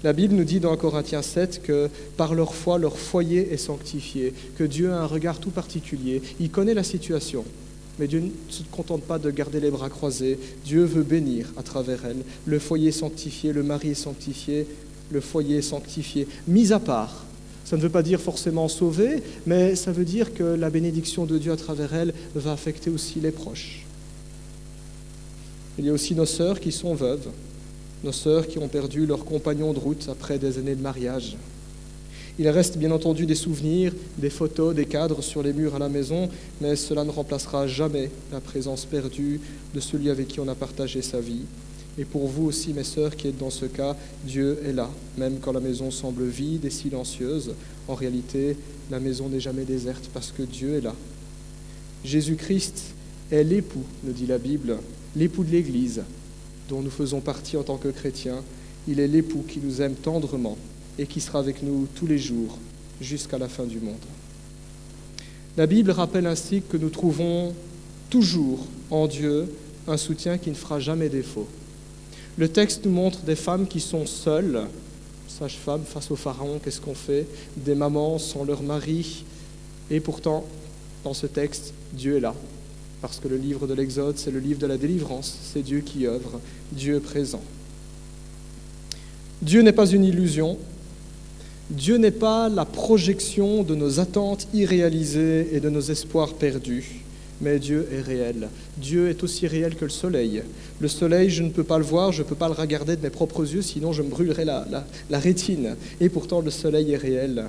La Bible nous dit dans Corinthiens 7 que par leur foi, leur foyer est sanctifié, que Dieu a un regard tout particulier. Il connaît la situation, mais Dieu ne se contente pas de garder les bras croisés. Dieu veut bénir à travers elle. Le foyer est sanctifié, le mari est sanctifié, le foyer est sanctifié, mis à part. Ça ne veut pas dire forcément sauvé, mais ça veut dire que la bénédiction de Dieu à travers elle va affecter aussi les proches. Il y a aussi nos sœurs qui sont veuves, nos sœurs qui ont perdu leur compagnon de route après des années de mariage. Il reste bien entendu des souvenirs, des photos, des cadres sur les murs à la maison, mais cela ne remplacera jamais la présence perdue de celui avec qui on a partagé sa vie. Et pour vous aussi, mes sœurs, qui êtes dans ce cas, Dieu est là, même quand la maison semble vide et silencieuse. En réalité, la maison n'est jamais déserte parce que Dieu est là. Jésus-Christ est l'époux, nous dit la Bible, l'époux de l'Église, dont nous faisons partie en tant que chrétiens. Il est l'époux qui nous aime tendrement et qui sera avec nous tous les jours jusqu'à la fin du monde. La Bible rappelle ainsi que nous trouvons toujours en Dieu un soutien qui ne fera jamais défaut. Le texte nous montre des femmes qui sont seules, sages-femmes face au pharaon, qu'est-ce qu'on fait? Des mamans sans leur mari, et pourtant, dans ce texte, Dieu est là. Parce que le livre de l'Exode, c'est le livre de la délivrance, c'est Dieu qui œuvre, Dieu est présent. Dieu n'est pas une illusion, Dieu n'est pas la projection de nos attentes irréalisées et de nos espoirs perdus, mais Dieu est réel. Dieu est aussi réel que le soleil. Le soleil, je ne peux pas le voir, je ne peux pas le regarder de mes propres yeux, sinon je me brûlerais la rétine. Et pourtant, le soleil est réel.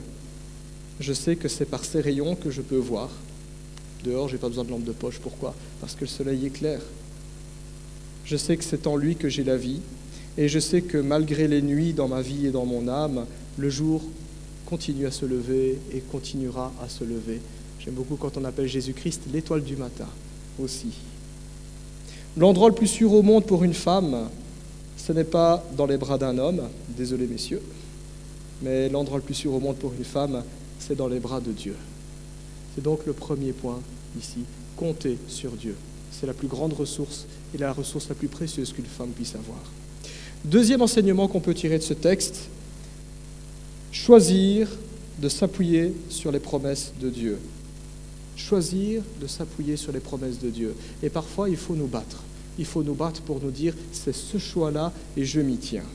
Je sais que c'est par ses rayons que je peux voir. Dehors, je n'ai pas besoin de lampe de poche. Pourquoi? Parce que le soleil est clair. Je sais que c'est en lui que j'ai la vie. Et je sais que malgré les nuits dans ma vie et dans mon âme, le jour continue à se lever et continuera à se lever. J'aime beaucoup quand on appelle Jésus-Christ l'étoile du matin aussi. L'endroit le plus sûr au monde pour une femme, ce n'est pas dans les bras d'un homme, désolé messieurs, mais l'endroit le plus sûr au monde pour une femme, c'est dans les bras de Dieu. C'est donc le premier point ici, compter sur Dieu. C'est la plus grande ressource et la ressource la plus précieuse qu'une femme puisse avoir. Deuxième enseignement qu'on peut tirer de ce texte, choisir de s'appuyer sur les promesses de Dieu. Choisir de s'appuyer sur les promesses de Dieu. Et parfois, il faut nous battre. Il faut nous battre pour nous dire, c'est ce choix-là et je m'y tiens.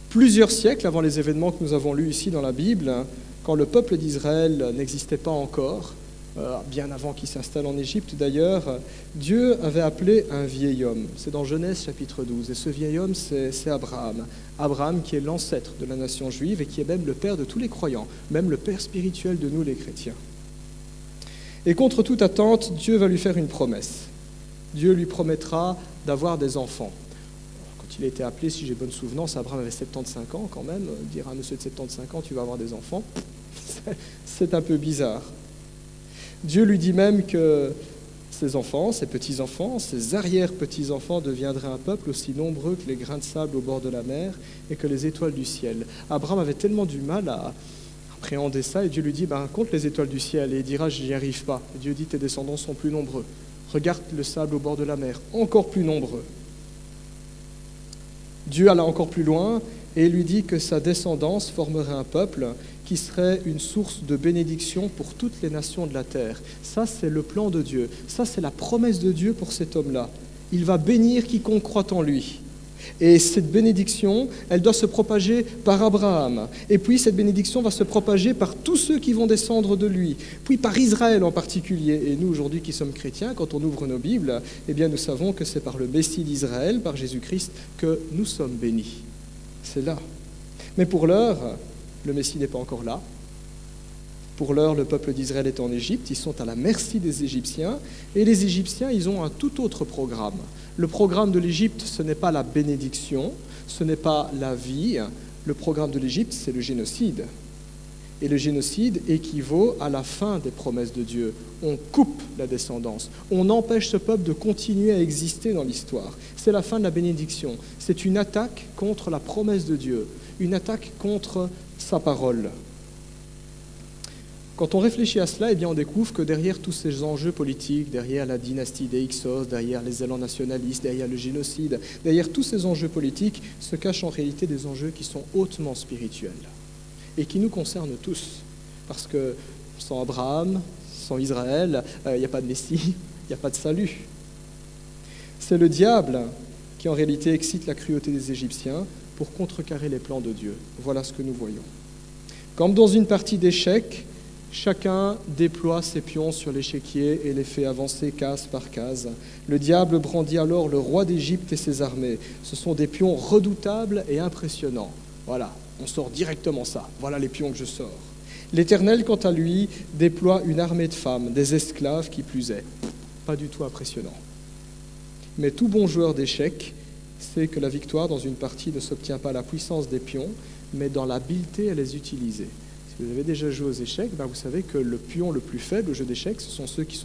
Plusieurs siècles avant les événements que nous avons lus ici dans la Bible, quand le peuple d'Israël n'existait pas encore, bien avant qu'il s'installe en Égypte d'ailleurs, Dieu avait appelé un vieil homme. C'est dans Genèse chapitre 12. Et ce vieil homme, c'est Abraham. Abraham qui est l'ancêtre de la nation juive et qui est même le père de tous les croyants, même le père spirituel de nous les chrétiens. Et contre toute attente, Dieu va lui faire une promesse. Dieu lui promettra d'avoir des enfants. Quand il a été appelé, si j'ai bonne souvenance, Abraham avait 75 ans quand même. Dire à un monsieur de 75 ans, tu vas avoir des enfants, c'est un peu bizarre. Dieu lui dit même que ses enfants, ses petits-enfants, ses arrière-petits-enfants deviendraient un peuple aussi nombreux que les grains de sable au bord de la mer et que les étoiles du ciel. Abraham avait tellement du mal à appréhender ça et Dieu lui dit, compte les étoiles du ciel et il dira, je n'y arrive pas. Et Dieu dit, tes descendants sont plus nombreux. Regarde le sable au bord de la mer, encore plus nombreux. Dieu alla encore plus loin et lui dit que sa descendance formerait un peuple qui serait une source de bénédiction pour toutes les nations de la terre. Ça, c'est le plan de Dieu. Ça, c'est la promesse de Dieu pour cet homme-là. Il va bénir quiconque croit en lui. Et cette bénédiction, elle doit se propager par Abraham. Et puis, cette bénédiction va se propager par tous ceux qui vont descendre de lui. Puis, par Israël en particulier. Et nous, aujourd'hui, qui sommes chrétiens, quand on ouvre nos Bibles, eh bien, nous savons que c'est par le Messie d'Israël, par Jésus-Christ, que nous sommes bénis. C'est là. Mais pour l'heure, le Messie n'est pas encore là. Pour l'heure, le peuple d'Israël est en Égypte, ils sont à la merci des Égyptiens, et les Égyptiens, ils ont un tout autre programme. Le programme de l'Égypte, ce n'est pas la bénédiction, ce n'est pas la vie, Le programme de l'Égypte, c'est le génocide. Et le génocide équivaut à la fin des promesses de Dieu. On coupe la descendance. On empêche ce peuple de continuer à exister dans l'histoire. C'est la fin de la bénédiction. C'est une attaque contre la promesse de Dieu, une attaque contre sa parole. Quand on réfléchit à cela, eh bien, on découvre que derrière tous ces enjeux politiques, derrière la dynastie des Hyksos, derrière les élans nationalistes, derrière le génocide, derrière tous ces enjeux politiques, se cachent en réalité des enjeux qui sont hautement spirituels et qui nous concernent tous. Parce que sans Abraham, sans Israël, il n'y a pas de Messie, il n'y a pas de salut. C'est le diable qui en réalité excite la cruauté des Égyptiens pour contrecarrer les plans de Dieu. Voilà ce que nous voyons. Comme dans une partie d'échecs, chacun déploie ses pions sur l'échiquier et les fait avancer case par case. Le diable brandit alors le roi d'Égypte et ses armées. Ce sont des pions redoutables et impressionnants. Voilà, on sort directement ça. Voilà les pions que je sors. L'Éternel, quant à lui, déploie une armée de femmes, des esclaves qui plus est. Pas du tout impressionnant. Mais tout bon joueur d'échecs sait que la victoire dans une partie ne s'obtient pas à la puissance des pions, mais dans l'habileté à les utiliser. Si vous avez déjà joué aux échecs, vous savez que le pion le plus faible au jeu d'échecs, ce sont ceux qui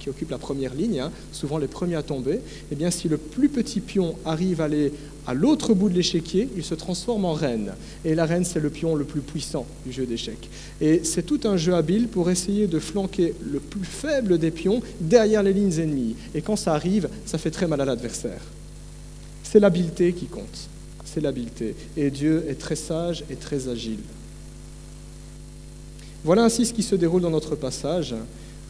occupent la première ligne, souvent les premiers à tomber. Eh bien, si le plus petit pion arrive à aller à l'autre bout de l'échiquier, il se transforme en reine. Et la reine, c'est le pion le plus puissant du jeu d'échecs. Et c'est tout un jeu habile pour essayer de flanquer le plus faible des pions derrière les lignes ennemies. Et quand ça arrive, ça fait très mal à l'adversaire. C'est l'habileté qui compte. C'est l'habileté. Et Dieu est très sage et très agile. Voilà ainsi ce qui se déroule dans notre passage.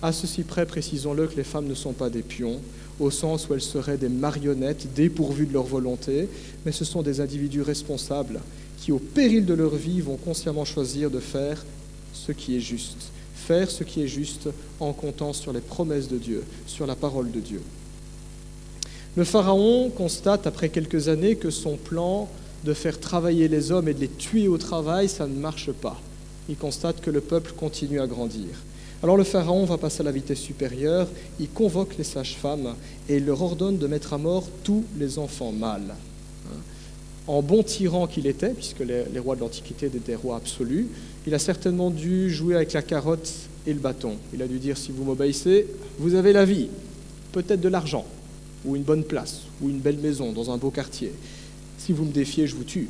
À ceci près, précisons-le, que les femmes ne sont pas des pions, au sens où elles seraient des marionnettes dépourvues de leur volonté, mais ce sont des individus responsables qui, au péril de leur vie, vont consciemment choisir de faire ce qui est juste. Faire ce qui est juste en comptant sur les promesses de Dieu, sur la parole de Dieu. Le Pharaon constate, après quelques années, que son plan de faire travailler les hommes et de les tuer au travail, ça ne marche pas. Il constate que le peuple continue à grandir. Alors le Pharaon va passer à la vitesse supérieure, il convoque les sages-femmes et il leur ordonne de mettre à mort tous les enfants mâles. En bon tyran qu'il était, puisque les rois de l'Antiquité étaient des rois absolus, il a certainement dû jouer avec la carotte et le bâton. Il a dû dire, si vous m'obéissez, vous avez la vie, peut-être de l'argent, ou une bonne place, ou une belle maison dans un beau quartier. Si vous me défiez, je vous tue.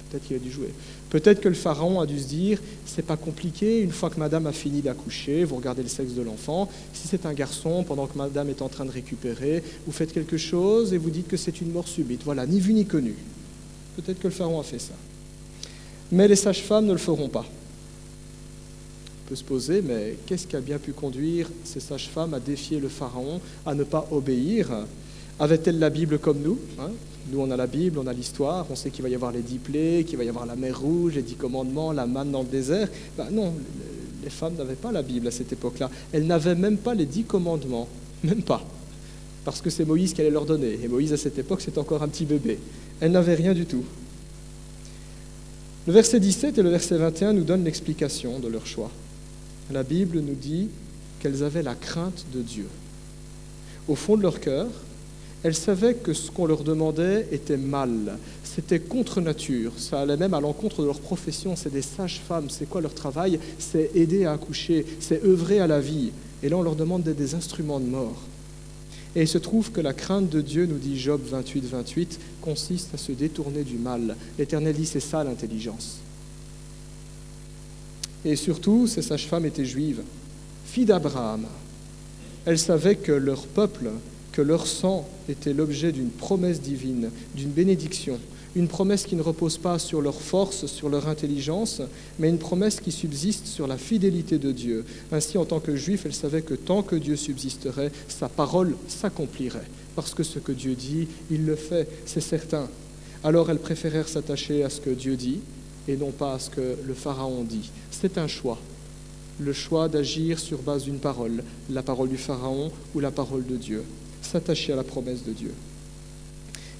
Peut-être qu'il a dû jouer. Peut-être que le Pharaon a dû se dire, c'est pas compliqué, une fois que madame a fini d'accoucher, vous regardez le sexe de l'enfant, si c'est un garçon, pendant que madame est en train de récupérer, vous faites quelque chose et vous dites que c'est une mort subite. Voilà, ni vu ni connu. Peut-être que le Pharaon a fait ça. Mais les sages-femmes ne le feront pas. On peut se poser, mais qu'est-ce qui a bien pu conduire ces sages-femmes à défier le Pharaon, à ne pas obéir? Avaient-elles la Bible comme nous? Nous, on a la Bible, on a l'histoire, on sait qu'il va y avoir les 10 plaies, qu'il va y avoir la mer Rouge, les 10 commandements, la manne dans le désert. Non, les femmes n'avaient pas la Bible à cette époque-là. Elles n'avaient même pas les 10 commandements, même pas. Parce que c'est Moïse qui allait leur donner. Et Moïse, à cette époque, c'est encore un petit bébé. Elles n'avaient rien du tout. Le verset 17 et le verset 21 nous donnent l'explication de leur choix. La Bible nous dit qu'elles avaient la crainte de Dieu. Au fond de leur cœur, elles savaient que ce qu'on leur demandait était mal, c'était contre nature, ça allait même à l'encontre de leur profession, c'est des sages-femmes, c'est quoi leur travail? C'est aider à accoucher, c'est œuvrer à la vie. Et là on leur demande d'être des instruments de mort. Et il se trouve que la crainte de Dieu, nous dit Job 28, 28, consiste à se détourner du mal. L'Éternel dit c'est ça l'intelligence. Et surtout, ces sages-femmes étaient juives, filles d'Abraham. Elles savaient que leur peuple, que leur sang était l'objet d'une promesse divine, d'une bénédiction, une promesse qui ne repose pas sur leur force, sur leur intelligence, mais une promesse qui subsiste sur la fidélité de Dieu. Ainsi, en tant que juifs, elles savaient que tant que Dieu subsisterait, sa parole s'accomplirait. Parce que ce que Dieu dit, il le fait, c'est certain. Alors elles préférèrent s'attacher à ce que Dieu dit et non pas à ce que le Pharaon dit. C'est un choix. Le choix d'agir sur base d'une parole, la parole du Pharaon ou la parole de Dieu. S'attacher à la promesse de Dieu.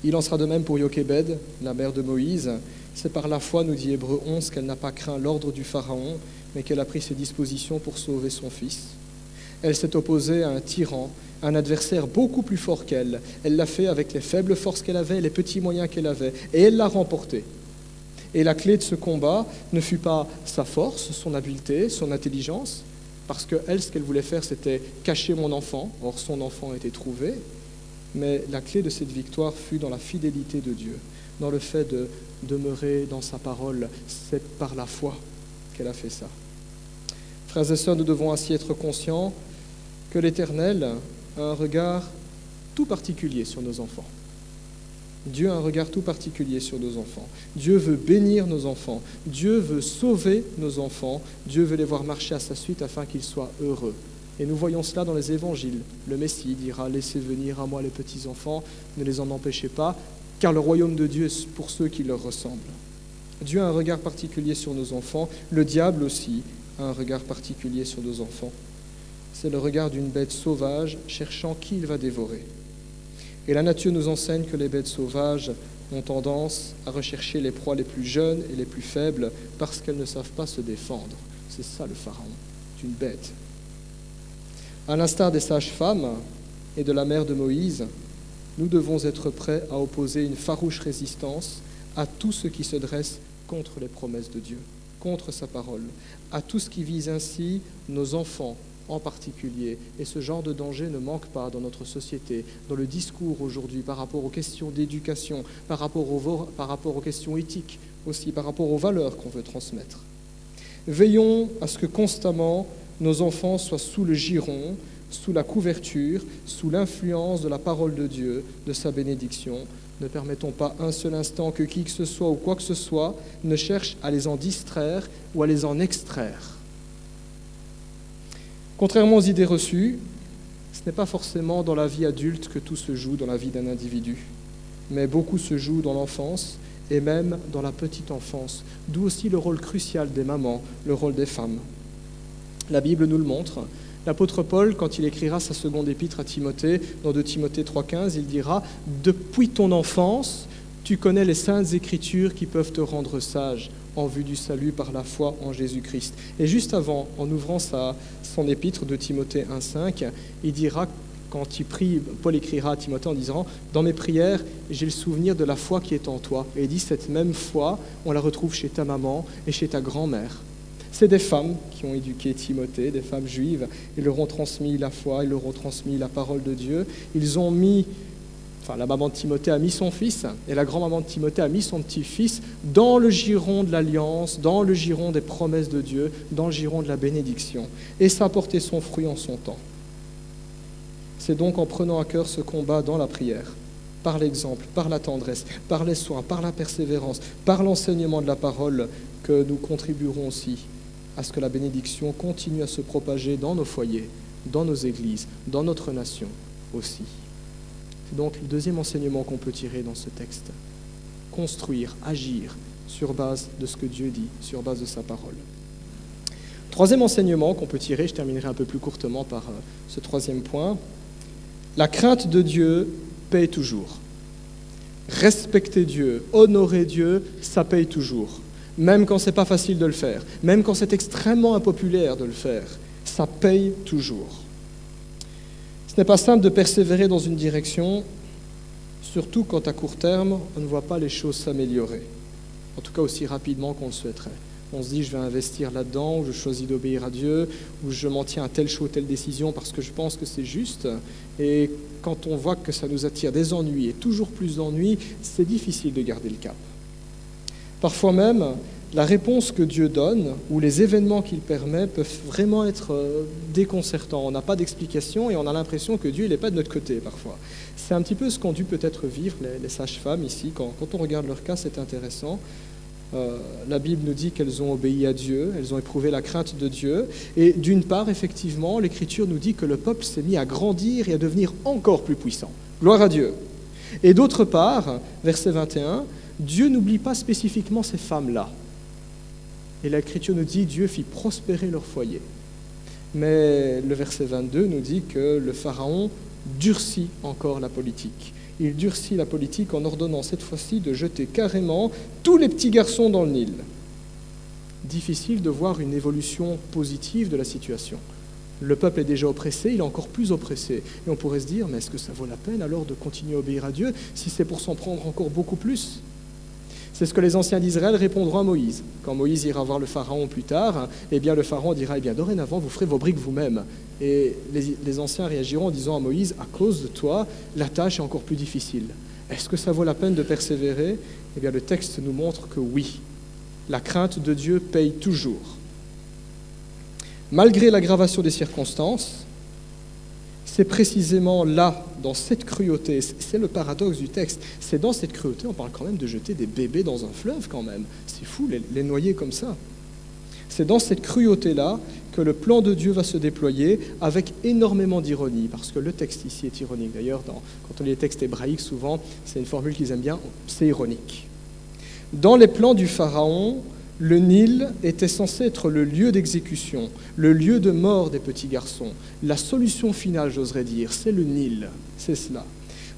Il en sera de même pour Jochébed, la mère de Moïse. C'est par la foi, nous dit Hébreux 11, qu'elle n'a pas craint l'ordre du Pharaon, mais qu'elle a pris ses dispositions pour sauver son fils. Elle s'est opposée à un tyran, un adversaire beaucoup plus fort qu'elle. Elle l'a fait avec les faibles forces qu'elle avait, les petits moyens qu'elle avait, et elle l'a remporté. Et la clé de ce combat ne fut pas sa force, son habileté, son intelligence, parce qu'elle, ce qu'elle voulait faire, c'était cacher mon enfant. Or, son enfant était trouvé. Mais la clé de cette victoire fut dans la fidélité de Dieu, dans le fait de demeurer dans sa parole. C'est par la foi qu'elle a fait ça. Frères et sœurs, nous devons ainsi être conscients que l'Éternel a un regard tout particulier sur nos enfants. Dieu a un regard tout particulier sur nos enfants. Dieu veut bénir nos enfants. Dieu veut sauver nos enfants. Dieu veut les voir marcher à sa suite afin qu'ils soient heureux. Et nous voyons cela dans les évangiles. Le Messie dira « Laissez venir à moi les petits-enfants, ne les en empêchez pas, car le royaume de Dieu est pour ceux qui leur ressemblent. » Dieu a un regard particulier sur nos enfants. Le diable aussi a un regard particulier sur nos enfants. C'est le regard d'une bête sauvage cherchant qui il va dévorer. Et la nature nous enseigne que les bêtes sauvages ont tendance à rechercher les proies les plus jeunes et les plus faibles parce qu'elles ne savent pas se défendre. C'est ça le pharaon, c'est une bête. À l'instar des sages-femmes et de la mère de Moïse, nous devons être prêts à opposer une farouche résistance à tout ce qui se dresse contre les promesses de Dieu, contre sa parole, à tout ce qui vise ainsi nos enfants en particulier. Et ce genre de danger ne manque pas dans notre société, dans le discours aujourd'hui, par rapport aux questions d'éducation, par rapport aux questions éthiques aussi, par rapport aux valeurs qu'on veut transmettre. Veillons à ce que constamment nos enfants soient sous le giron, sous la couverture, sous l'influence de la parole de Dieu, de sa bénédiction. Ne permettons pas un seul instant que qui que ce soit ou quoi que ce soit ne cherche à les en distraire ou à les en extraire. Contrairement aux idées reçues, ce n'est pas forcément dans la vie adulte que tout se joue dans la vie d'un individu, mais beaucoup se joue dans l'enfance et même dans la petite enfance, d'où aussi le rôle crucial des mamans, le rôle des femmes. La Bible nous le montre. L'apôtre Paul, quand il écrira sa seconde épître à Timothée, dans 2 Timothée 3,15, il dira « Depuis ton enfance, tu connais les saintes écritures qui peuvent te rendre sage en vue du salut par la foi en Jésus-Christ. » Et juste avant, en ouvrant son épître de Timothée 1,5, il dira, quand il prie, Paul écrira à Timothée en disant « Dans mes prières, j'ai le souvenir de la foi qui est en toi. » Et il dit « Cette même foi, on la retrouve chez ta maman et chez ta grand-mère. » C'est des femmes qui ont éduqué Timothée, des femmes juives. Ils leur ont transmis la foi, ils leur ont transmis la parole de Dieu. La maman de Timothée a mis son fils et la grand-maman de Timothée a mis son petit-fils dans le giron de l'alliance, dans le giron des promesses de Dieu, dans le giron de la bénédiction. Et ça a porté son fruit en son temps. C'est donc en prenant à cœur ce combat dans la prière, par l'exemple, par la tendresse, par les soins, par la persévérance, par l'enseignement de la parole, que nous contribuerons aussi à ce que la bénédiction continue à se propager dans nos foyers, dans nos églises, dans notre nation aussi. C'est donc le deuxième enseignement qu'on peut tirer dans ce texte. Construire, agir sur base de ce que Dieu dit, sur base de sa parole. Troisième enseignement qu'on peut tirer, je terminerai un peu plus courtement par ce troisième point. La crainte de Dieu paye toujours. Respecter Dieu, honorer Dieu, ça paye toujours. Même quand ce n'est pas facile de le faire, même quand c'est extrêmement impopulaire de le faire, ça paye toujours. Ce n'est pas simple de persévérer dans une direction, surtout quand à court terme, on ne voit pas les choses s'améliorer, en tout cas aussi rapidement qu'on le souhaiterait. On se dit, je vais investir là-dedans, ou je choisis d'obéir à Dieu, ou je m'en tiens à telle chose, telle décision parce que je pense que c'est juste. Et quand on voit que ça nous attire des ennuis et toujours plus d'ennuis, c'est difficile de garder le cap. Parfois même, la réponse que Dieu donne ou les événements qu'il permet peuvent vraiment être déconcertants. On n'a pas d'explication et on a l'impression que Dieu n'est pas de notre côté parfois. C'est un petit peu ce qu'ont dû peut-être vivre les sages-femmes ici. Quand on regarde leur cas, c'est intéressant. La Bible nous dit qu'elles ont obéi à Dieu, elles ont éprouvé la crainte de Dieu. Et d'une part, effectivement, l'Écriture nous dit que le peuple s'est mis à grandir et à devenir encore plus puissant. Gloire à Dieu. Et d'autre part, verset 21, Dieu n'oublie pas spécifiquement ces femmes-là. Et l'Écriture nous dit, Dieu fit prospérer leur foyer. Mais le verset 22 nous dit que le Pharaon durcit encore la politique. Il durcit la politique en ordonnant cette fois-ci de jeter carrément tous les petits garçons dans le Nil. Difficile de voir une évolution positive de la situation. Le peuple est déjà oppressé, il est encore plus oppressé. Et on pourrait se dire, mais est-ce que ça vaut la peine alors de continuer à obéir à Dieu si c'est pour s'en prendre encore beaucoup plus ? C'est ce que les anciens d'Israël répondront à Moïse. Quand Moïse ira voir le Pharaon plus tard, eh bien le Pharaon dira, eh bien dorénavant, vous ferez vos briques vous-même. Et les anciens réagiront en disant à Moïse, à cause de toi, la tâche est encore plus difficile. Est-ce que ça vaut la peine de persévérer? Eh bien le texte nous montre que oui, la crainte de Dieu paye toujours. Malgré l'aggravation des circonstances, c'est précisément là, dans cette cruauté, c'est le paradoxe du texte, c'est dans cette cruauté, on parle quand même de jeter des bébés dans un fleuve quand même, c'est fou, les noyer comme ça. C'est dans cette cruauté-là que le plan de Dieu va se déployer avec énormément d'ironie, parce que le texte ici est ironique. D'ailleurs, quand on lit les textes hébraïques, souvent, c'est une formule qu'ils aiment bien, c'est ironique. Dans les plans du Pharaon, le Nil était censé être le lieu d'exécution, le lieu de mort des petits garçons. La solution finale, j'oserais dire, c'est le Nil, c'est cela.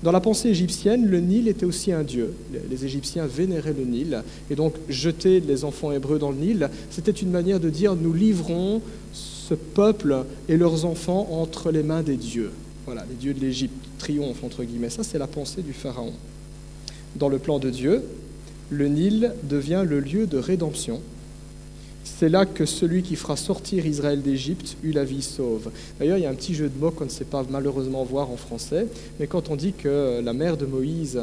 Dans la pensée égyptienne, le Nil était aussi un dieu. Les Égyptiens vénéraient le Nil, et donc jeter les enfants hébreux dans le Nil, c'était une manière de dire « nous livrons ce peuple et leurs enfants entre les mains des dieux ». Voilà, les dieux de l'Égypte triomphent, entre guillemets. Ça, c'est la pensée du Pharaon. Dans le plan de Dieu, le Nil devient le lieu de rédemption. C'est là que celui qui fera sortir Israël d'Égypte eut la vie sauve. D'ailleurs, il y a un petit jeu de mots qu'on ne sait pas malheureusement voir en français, mais quand on dit que la mère de Moïse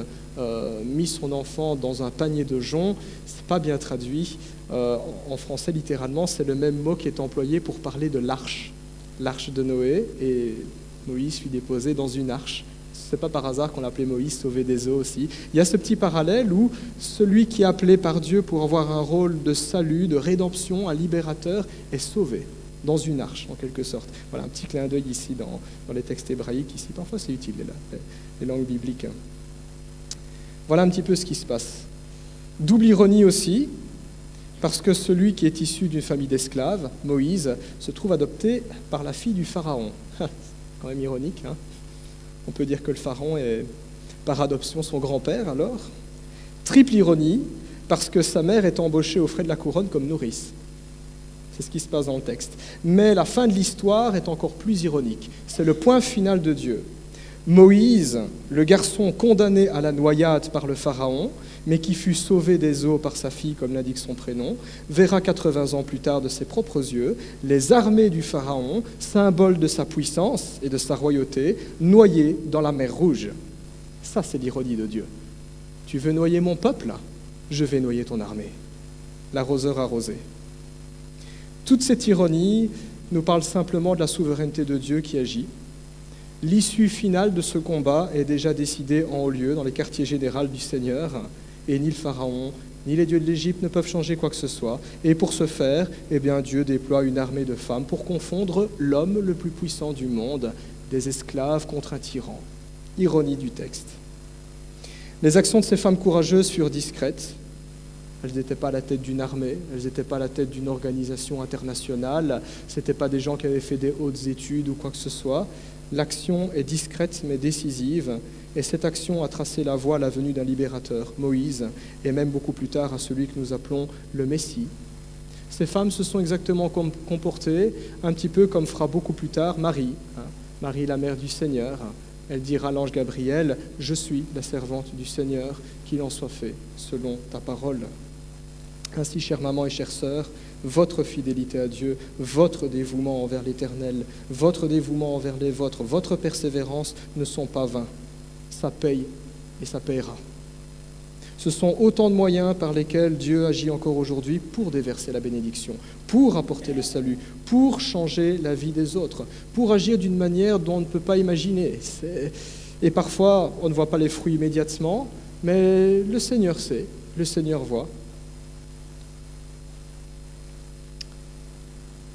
mit son enfant dans un panier de joncs, ce n'est pas bien traduit. En français, littéralement, c'est le même mot qui est employé pour parler de l'arche de Noé, et Moïse fut déposé dans une arche. Ce n'est pas par hasard qu'on l'appelait Moïse, sauvé des eaux aussi. Il y a ce petit parallèle où celui qui est appelé par Dieu pour avoir un rôle de salut, de rédemption, un libérateur, est sauvé dans une arche, en quelque sorte. Voilà un petit clin d'œil ici dans les textes hébraïques. Ici, parfois c'est utile, les langues bibliques. Voilà un petit peu ce qui se passe. Double ironie aussi, parce que celui qui est issu d'une famille d'esclaves, Moïse, se trouve adopté par la fille du Pharaon. C'est quand même ironique, hein. On peut dire que le Pharaon est par adoption son grand-père, alors. Triple ironie, parce que sa mère est embauchée aux frais de la couronne comme nourrice. C'est ce qui se passe dans le texte. Mais la fin de l'histoire est encore plus ironique. C'est le point final de Dieu. Moïse, le garçon condamné à la noyade par le Pharaon, mais qui fut sauvé des eaux par sa fille, comme l'indique son prénom, verra 80 ans plus tard de ses propres yeux les armées du Pharaon, symbole de sa puissance et de sa royauté, noyées dans la mer Rouge. Ça, c'est l'ironie de Dieu. Tu veux noyer mon peuple? Je vais noyer ton armée. L'arroseur arrosé. Toute cette ironie nous parle simplement de la souveraineté de Dieu qui agit. L'issue finale de ce combat est déjà décidée en haut lieu, dans les quartiers généraux du Seigneur, et ni le Pharaon, ni les dieux de l'Égypte ne peuvent changer quoi que ce soit. Et pour ce faire, eh bien, Dieu déploie une armée de femmes pour confondre l'homme le plus puissant du monde, des esclaves contre un tyran. Ironie du texte. Les actions de ces femmes courageuses furent discrètes. Elles n'étaient pas à la tête d'une armée, elles n'étaient pas à la tête d'une organisation internationale, ce n'étaient pas des gens qui avaient fait des hautes études ou quoi que ce soit. L'action est discrète mais décisive, et cette action a tracé la voie à la venue d'un libérateur, Moïse, et même beaucoup plus tard à celui que nous appelons le Messie. Ces femmes se sont exactement comportées, un petit peu comme fera beaucoup plus tard Marie, Marie la mère du Seigneur. Elle dira à l'ange Gabriel, « Je suis la servante du Seigneur, qu'il en soit fait selon ta parole. » Ainsi, chère maman et chère sœur, votre fidélité à Dieu, votre dévouement envers l'Éternel, votre dévouement envers les vôtres, votre persévérance ne sont pas vains. Ça paye et ça payera. Ce sont autant de moyens par lesquels Dieu agit encore aujourd'hui pour déverser la bénédiction, pour apporter le salut, pour changer la vie des autres, pour agir d'une manière dont on ne peut pas imaginer. Et parfois, on ne voit pas les fruits immédiatement, mais le Seigneur sait, le Seigneur voit.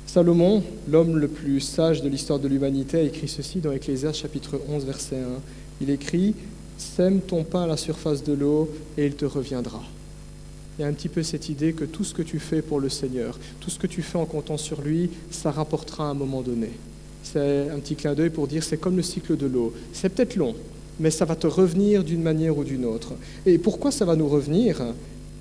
Salomon, l'homme le plus sage de l'histoire de l'humanité, a écrit ceci dans Ecclésiaste chapitre 11, verset 1. Il écrit « Sème ton pain à la surface de l'eau et il te reviendra ». Il y a un petit peu cette idée que tout ce que tu fais pour le Seigneur, tout ce que tu fais en comptant sur lui, ça rapportera à un moment donné. C'est un petit clin d'œil pour dire c'est comme le cycle de l'eau. C'est peut-être long, mais ça va te revenir d'une manière ou d'une autre. Et pourquoi ça va nous revenir ?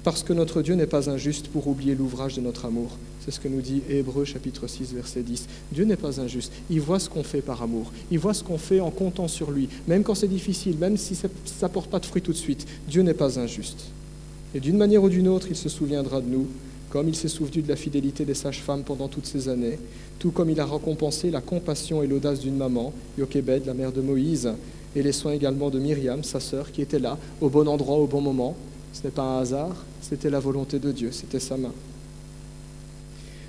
Parce que notre Dieu n'est pas injuste pour oublier l'ouvrage de notre amour. C'est ce que nous dit Hébreux chapitre 6, verset 10. Dieu n'est pas injuste. Il voit ce qu'on fait par amour. Il voit ce qu'on fait en comptant sur lui. Même quand c'est difficile, même si ça ne porte pas de fruits tout de suite, Dieu n'est pas injuste. Et d'une manière ou d'une autre, il se souviendra de nous, comme il s'est souvenu de la fidélité des sages-femmes pendant toutes ces années, tout comme il a récompensé la compassion et l'audace d'une maman, Jochébed, la mère de Moïse, et les soins également de Myriam, sa sœur, qui était là, au bon endroit, au bon moment. Ce n'est pas un hasard, c'était la volonté de Dieu, c'était sa main.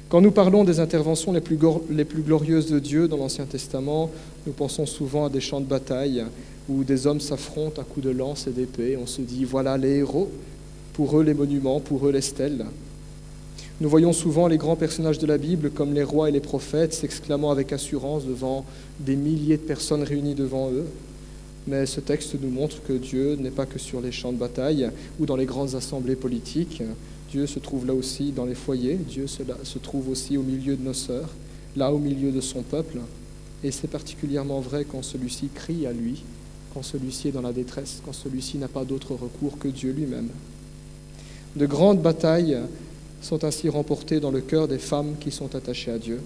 Quand nous parlons des interventions les plus glorieuses de Dieu dans l'Ancien Testament, nous pensons souvent à des champs de bataille où des hommes s'affrontent à coups de lance et d'épée. On se dit, voilà les héros, pour eux les monuments, pour eux les stèles. Nous voyons souvent les grands personnages de la Bible, comme les rois et les prophètes, s'exclamant avec assurance devant des milliers de personnes réunies devant eux. Mais ce texte nous montre que Dieu n'est pas que sur les champs de bataille ou dans les grandes assemblées politiques. Dieu se trouve là aussi dans les foyers, Dieu se trouve aussi au milieu de nos sœurs, là au milieu de son peuple. Et c'est particulièrement vrai quand celui-ci crie à lui, quand celui-ci est dans la détresse, quand celui-ci n'a pas d'autre recours que Dieu lui-même. De grandes batailles sont ainsi remportées dans le cœur des femmes qui sont attachées à Dieu.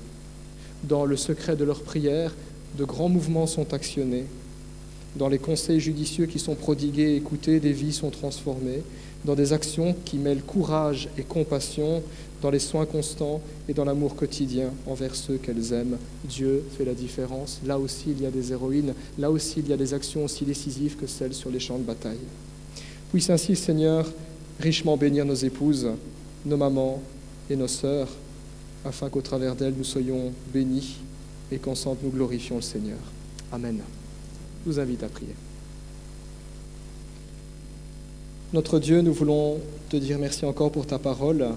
Dans le secret de leurs prières, de grands mouvements sont actionnés. Dans les conseils judicieux qui sont prodigués et écoutés, des vies sont transformées. Dans des actions qui mêlent courage et compassion, dans les soins constants et dans l'amour quotidien envers ceux qu'elles aiment. Dieu fait la différence. Là aussi, il y a des héroïnes. Là aussi, il y a des actions aussi décisives que celles sur les champs de bataille. Puisse ainsi, Seigneur, richement bénir nos épouses, nos mamans et nos sœurs, afin qu'au travers d'elles, nous soyons bénis et qu'ensemble, nous glorifions le Seigneur. Amen. Je vous invite à prier. Notre Dieu, nous voulons te dire merci encore pour ta parole.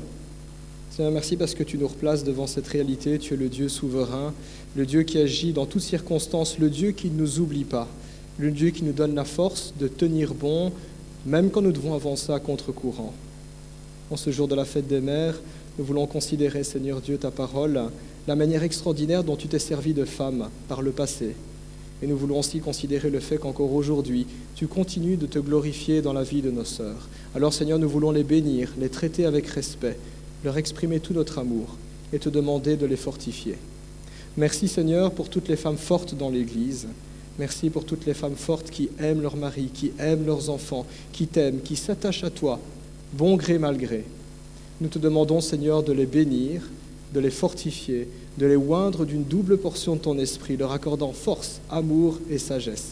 Seigneur, merci parce que tu nous replaces devant cette réalité. Tu es le Dieu souverain, le Dieu qui agit dans toutes circonstances, le Dieu qui ne nous oublie pas, le Dieu qui nous donne la force de tenir bon, même quand nous devons avancer à contre-courant. En ce jour de la fête des mères, nous voulons considérer, Seigneur Dieu, ta parole, la manière extraordinaire dont tu t'es servi de femme par le passé. Et nous voulons aussi considérer le fait qu'encore aujourd'hui, tu continues de te glorifier dans la vie de nos sœurs. Alors Seigneur, nous voulons les bénir, les traiter avec respect, leur exprimer tout notre amour et te demander de les fortifier. Merci Seigneur pour toutes les femmes fortes dans l'Église. Merci pour toutes les femmes fortes qui aiment leur mari, qui aiment leurs enfants, qui t'aiment, qui s'attachent à toi, bon gré mal gré. Nous te demandons Seigneur de les bénir, de les fortifier, de les oindre d'une double portion de ton esprit, leur accordant force, amour et sagesse.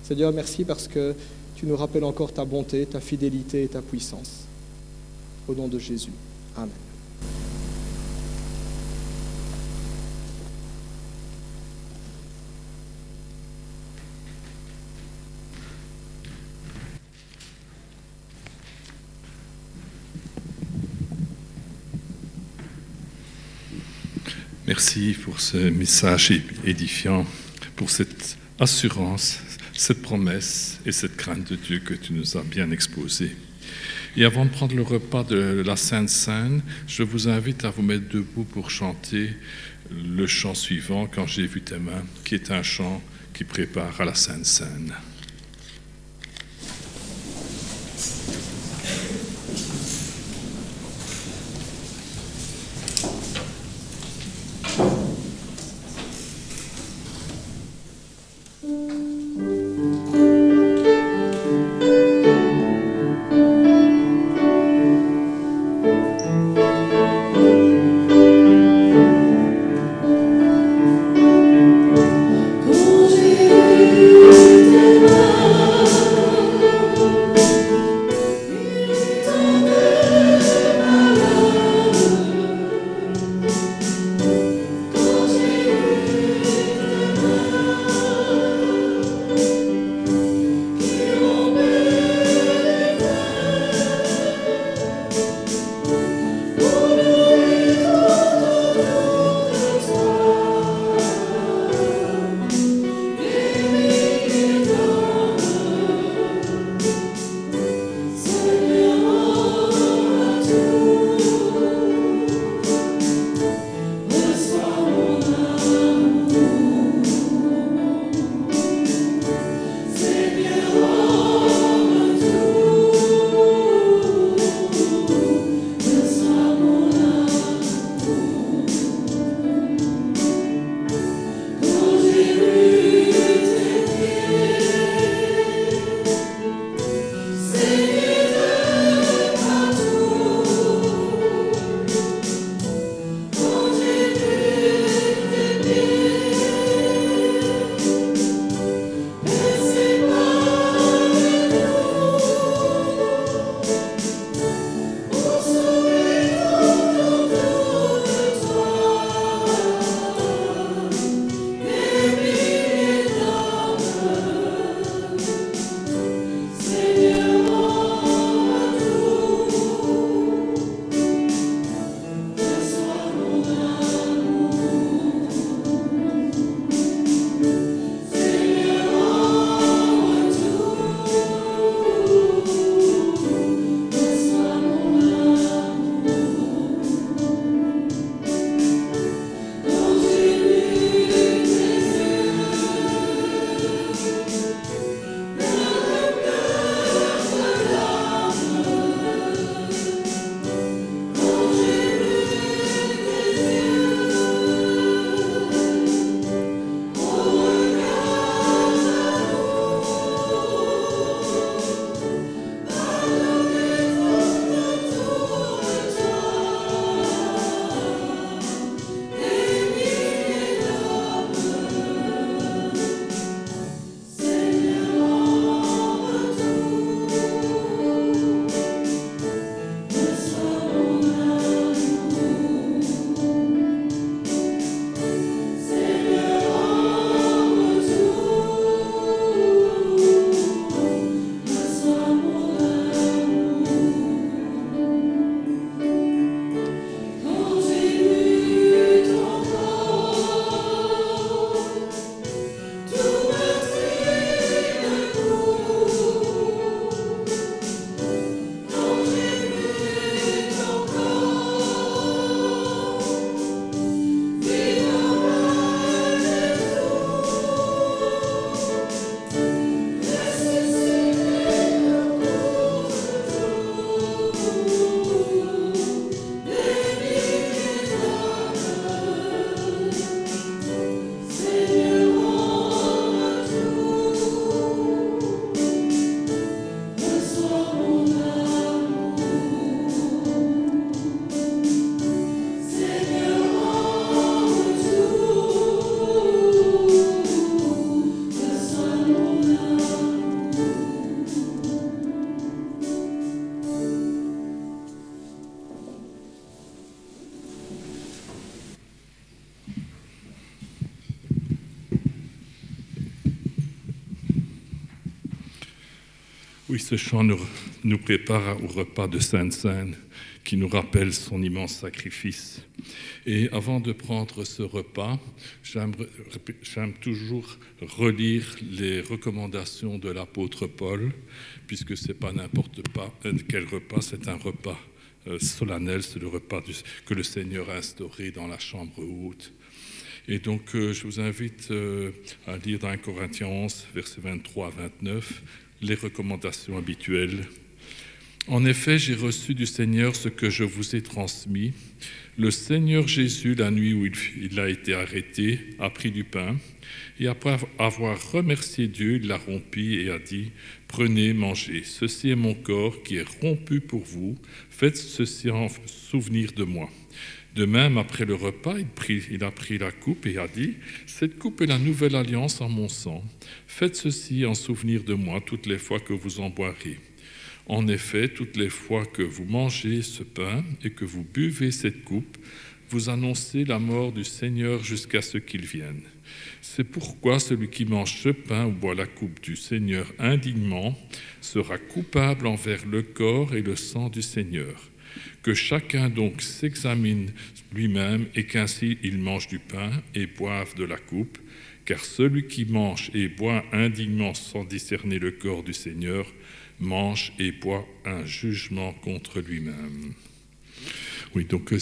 Seigneur, merci parce que tu nous rappelles encore ta bonté, ta fidélité et ta puissance. Au nom de Jésus. Amen. Merci pour ce message édifiant, pour cette assurance, cette promesse et cette crainte de Dieu que tu nous as bien exposée. Et avant de prendre le repas de la Sainte Seine, je vous invite à vous mettre debout pour chanter le chant suivant, Quand j'ai vu tes mains, qui est un chant qui prépare à la Sainte Seine. Quand j'ai vu tes mains, Oui, ce chant nous prépare au repas de Sainte-Seine qui nous rappelle son immense sacrifice. Et avant de prendre ce repas, j'aime toujours relire les recommandations de l'apôtre Paul, puisque ce n'est pas n'importe quel repas, c'est un repas solennel, c'est le repas que le Seigneur a instauré dans la chambre haute. Et donc, je vous invite à lire dans 1 Corinthiens 11, versets 23 à 29, les recommandations habituelles. En effet, j'ai reçu du Seigneur ce que je vous ai transmis. Le Seigneur Jésus, la nuit où il a été arrêté, a pris du pain et après avoir remercié Dieu, il l'a rompu et a dit « Prenez, mangez, ceci est mon corps qui est rompu pour vous, faites ceci en souvenir de moi. » De même, après le repas, il a pris la coupe et a dit « Cette coupe est la nouvelle alliance en mon sang. Faites ceci en souvenir de moi toutes les fois que vous en boirez. En effet, toutes les fois que vous mangez ce pain et que vous buvez cette coupe, vous annoncez la mort du Seigneur jusqu'à ce qu'il vienne. C'est pourquoi celui qui mange ce pain ou boit la coupe du Seigneur indignement sera coupable envers le corps et le sang du Seigneur. Que chacun donc s'examine lui-même et qu'ainsi il mange du pain et boive de la coupe, car celui qui mange et boit indignement sans discerner le corps du Seigneur mange et boit un jugement contre lui-même. » Oui, donc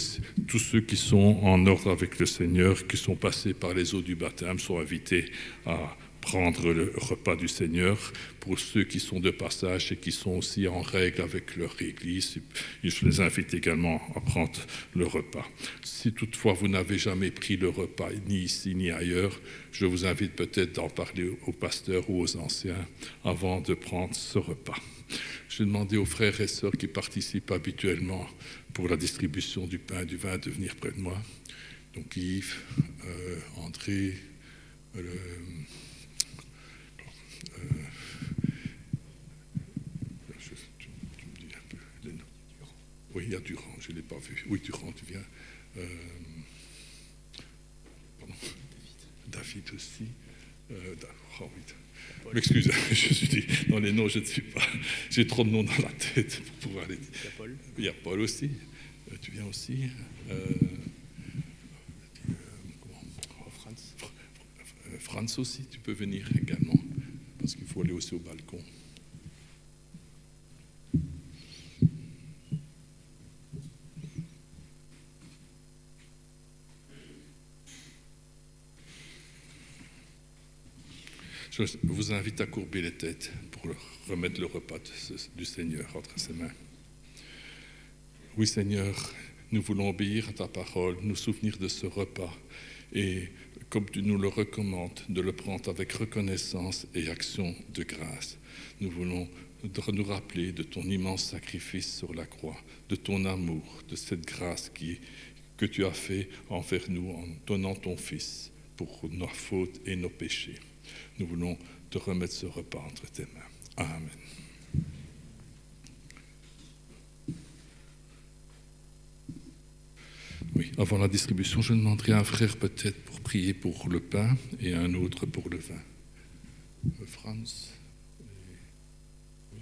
tous ceux qui sont en ordre avec le Seigneur, qui sont passés par les eaux du baptême, sont invités à prendre le repas du Seigneur. Pour ceux qui sont de passage et qui sont aussi en règle avec leur Église, je les invite également à prendre le repas. Si toutefois vous n'avez jamais pris le repas, ni ici ni ailleurs, je vous invite peut-être d'en parler aux pasteurs ou aux anciens avant de prendre ce repas. Je vais demander aux frères et sœurs qui participent habituellement pour la distribution du pain et du vin de venir près de moi. Donc Yves, André, tu me dis un peu les noms. Oui, il y a Durand, je ne l'ai pas vu. Oui, Durand, tu viens. Pardon. David aussi. Oh, oui. M'excuse, je suis dit, dans les noms, je ne suis pas. J'ai trop de noms dans la tête pour pouvoir les dire. Il y a Paul. Il y a Paul aussi. Tu viens aussi. Franz aussi, tu peux venir également, parce qu'il faut aller aussi au balcon. Je vous invite à courber les têtes pour remettre le repas du Seigneur entre ses mains. Oui, Seigneur, nous voulons obéir à ta parole, nous souvenir de ce repas et, comme tu nous le recommandes, de le prendre avec reconnaissance et action de grâce. Nous voulons nous rappeler de ton immense sacrifice sur la croix, de ton amour, de cette grâce que tu as fait envers nous en donnant ton Fils pour nos fautes et nos péchés. Nous voulons te remettre ce repas entre tes mains. Amen. Oui, avant la distribution, je demanderai à un frère peut-être pour prier pour le pain et un autre pour le vin. Franz. Oui.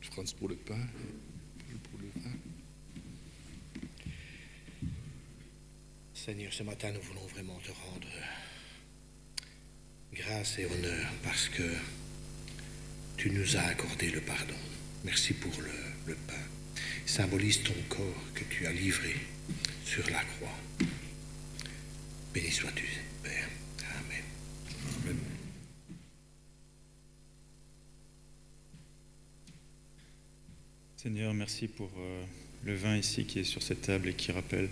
Franz pour le pain et pour le vin. Seigneur, ce matin, nous voulons vraiment te rendre grâce et honneur parce que tu nous as accordé le pardon. Merci pour le pain. Il symbolise ton corps que tu as livré sur la croix. Béni sois-tu, Père. Amen. Amen. Seigneur, merci pour le vin ici qui est sur cette table et qui rappelle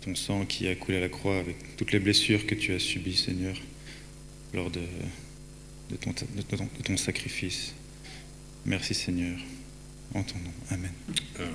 ton sang qui a coulé à la croix avec toutes les blessures que tu as subies, Seigneur, lors de ton sacrifice. Merci, Seigneur. En ton nom. Amen. Amen.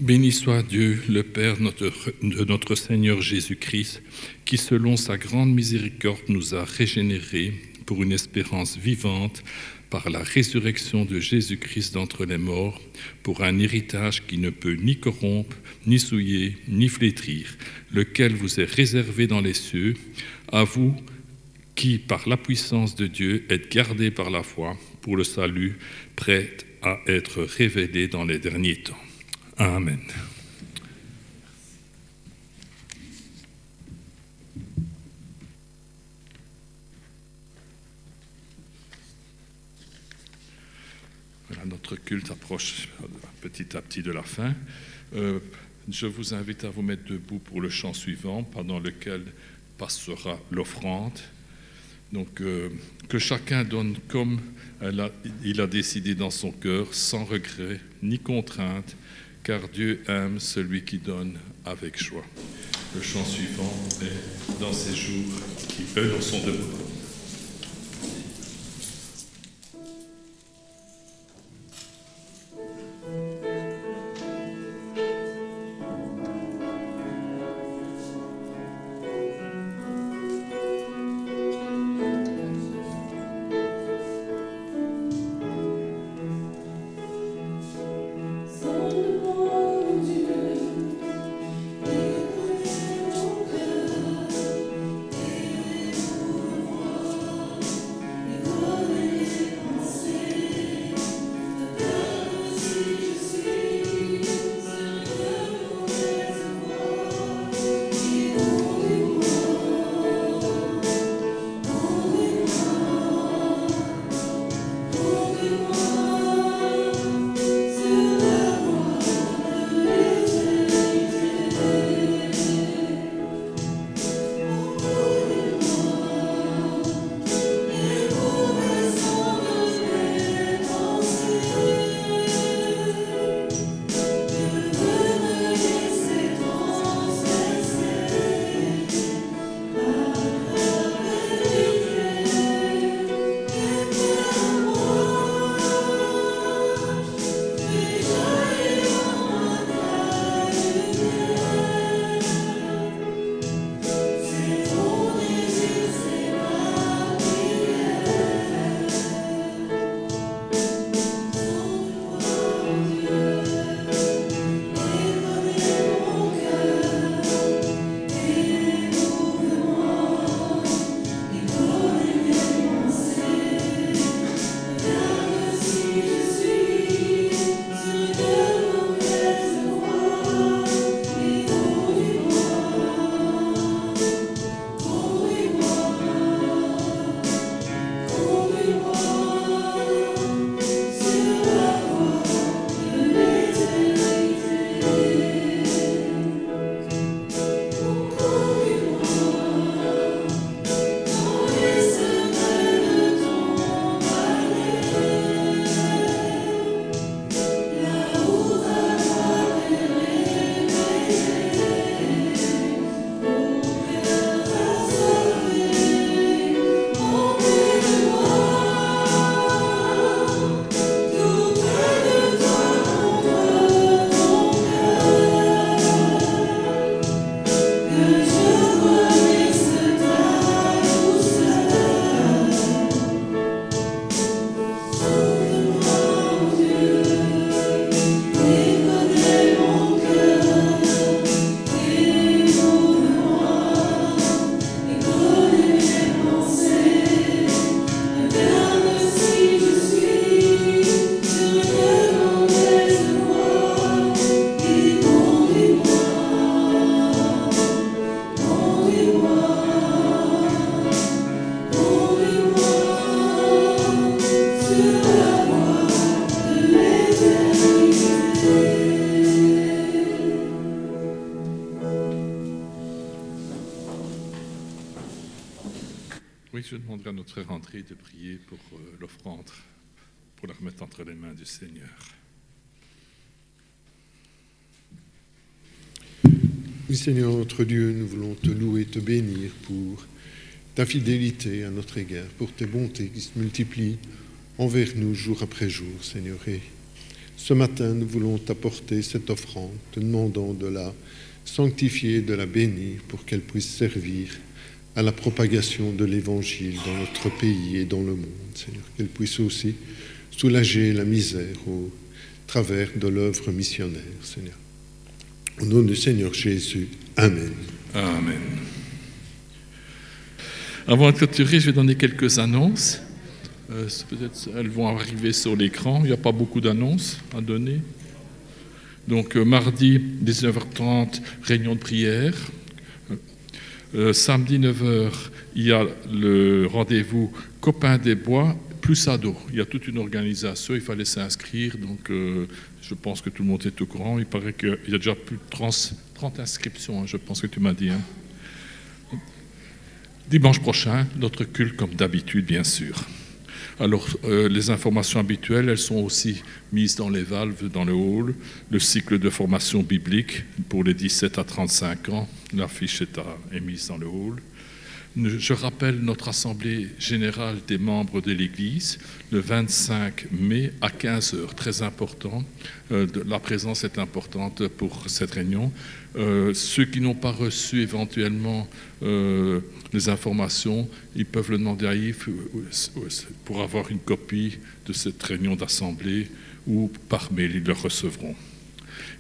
Béni soit Dieu, le Père de notre Seigneur Jésus-Christ, qui selon sa grande miséricorde nous a régénérés pour une espérance vivante par la résurrection de Jésus-Christ d'entre les morts, pour un héritage qui ne peut ni corrompre, ni souiller, ni flétrir, lequel vous est réservé dans les cieux, à vous qui, par la puissance de Dieu, êtes gardés par la foi pour le salut, prêt à être révélé dans les derniers temps. Amen. Voilà, notre culte approche petit à petit de la fin. Je vous invite à vous mettre debout pour le chant suivant, pendant lequel passera l'offrande. Donc, que chacun donne comme il a décidé dans son cœur, sans regret ni contrainte, car Dieu aime celui qui donne avec joie. Le chant suivant est dans ces jours qui, eux, sont debout. Oui, je demanderai à notre rentrée de prier pour l'offrande, pour la remettre entre les mains du Seigneur. Oui, Seigneur, notre Dieu, nous voulons te louer, te bénir pour ta fidélité à notre égard, pour tes bontés qui se multiplient envers nous jour après jour, Seigneur. Et Ce matin, nous voulons t'apporter cette offrande, te demandant de la sanctifier, de la bénir pour qu'elle puisse servir à la propagation de l'Évangile dans notre pays et dans le monde, Seigneur. Qu'elle puisse aussi soulager la misère au travers de l'œuvre missionnaire, Seigneur. Au nom du Seigneur Jésus, Amen. Amen. Avant de clôturer, je vais donner quelques annonces. Peut-être elles vont arriver sur l'écran. Il n'y a pas beaucoup d'annonces à donner. Donc, mardi, 19h30, réunion de prière. Samedi, 9h, il y a le rendez-vous Copains des Bois plus ados. Il y a toute une organisation, il fallait s'inscrire. Donc, je pense que tout le monde est au courant. Il paraît qu'il y a déjà plus de 30 inscriptions, hein, je pense que tu m'as dit. Hein. Dimanche prochain, notre culte comme d'habitude, bien sûr. Alors, les informations habituelles, elles sont aussi mises dans les valves, dans le hall. Le cycle de formation biblique pour les 17 à 35 ans, l'affiche est mise dans le hall. Je rappelle notre assemblée générale des membres de l'Église, le 25 mai à 15h, très important. La présence est importante pour cette réunion. Ceux qui n'ont pas reçu éventuellement les informations, ils peuvent le demander à Yves pour avoir une copie de cette réunion d'assemblée ou par mail, ils le recevront.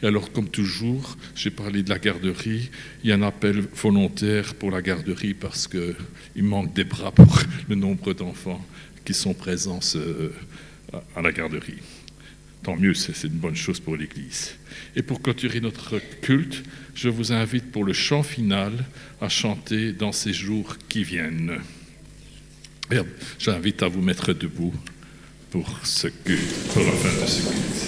Et alors, comme toujours, j'ai parlé de la garderie. Il y a un appel volontaire pour la garderie parce qu'il manque des bras pour le nombre d'enfants qui sont présents à la garderie. Tant mieux, c'est une bonne chose pour l'Église. Et pour clôturer notre culte, je vous invite pour le chant final à chanter dans ces jours qui viennent. Et j'invite à vous mettre debout pour ce culte, pour la fin de ce culte.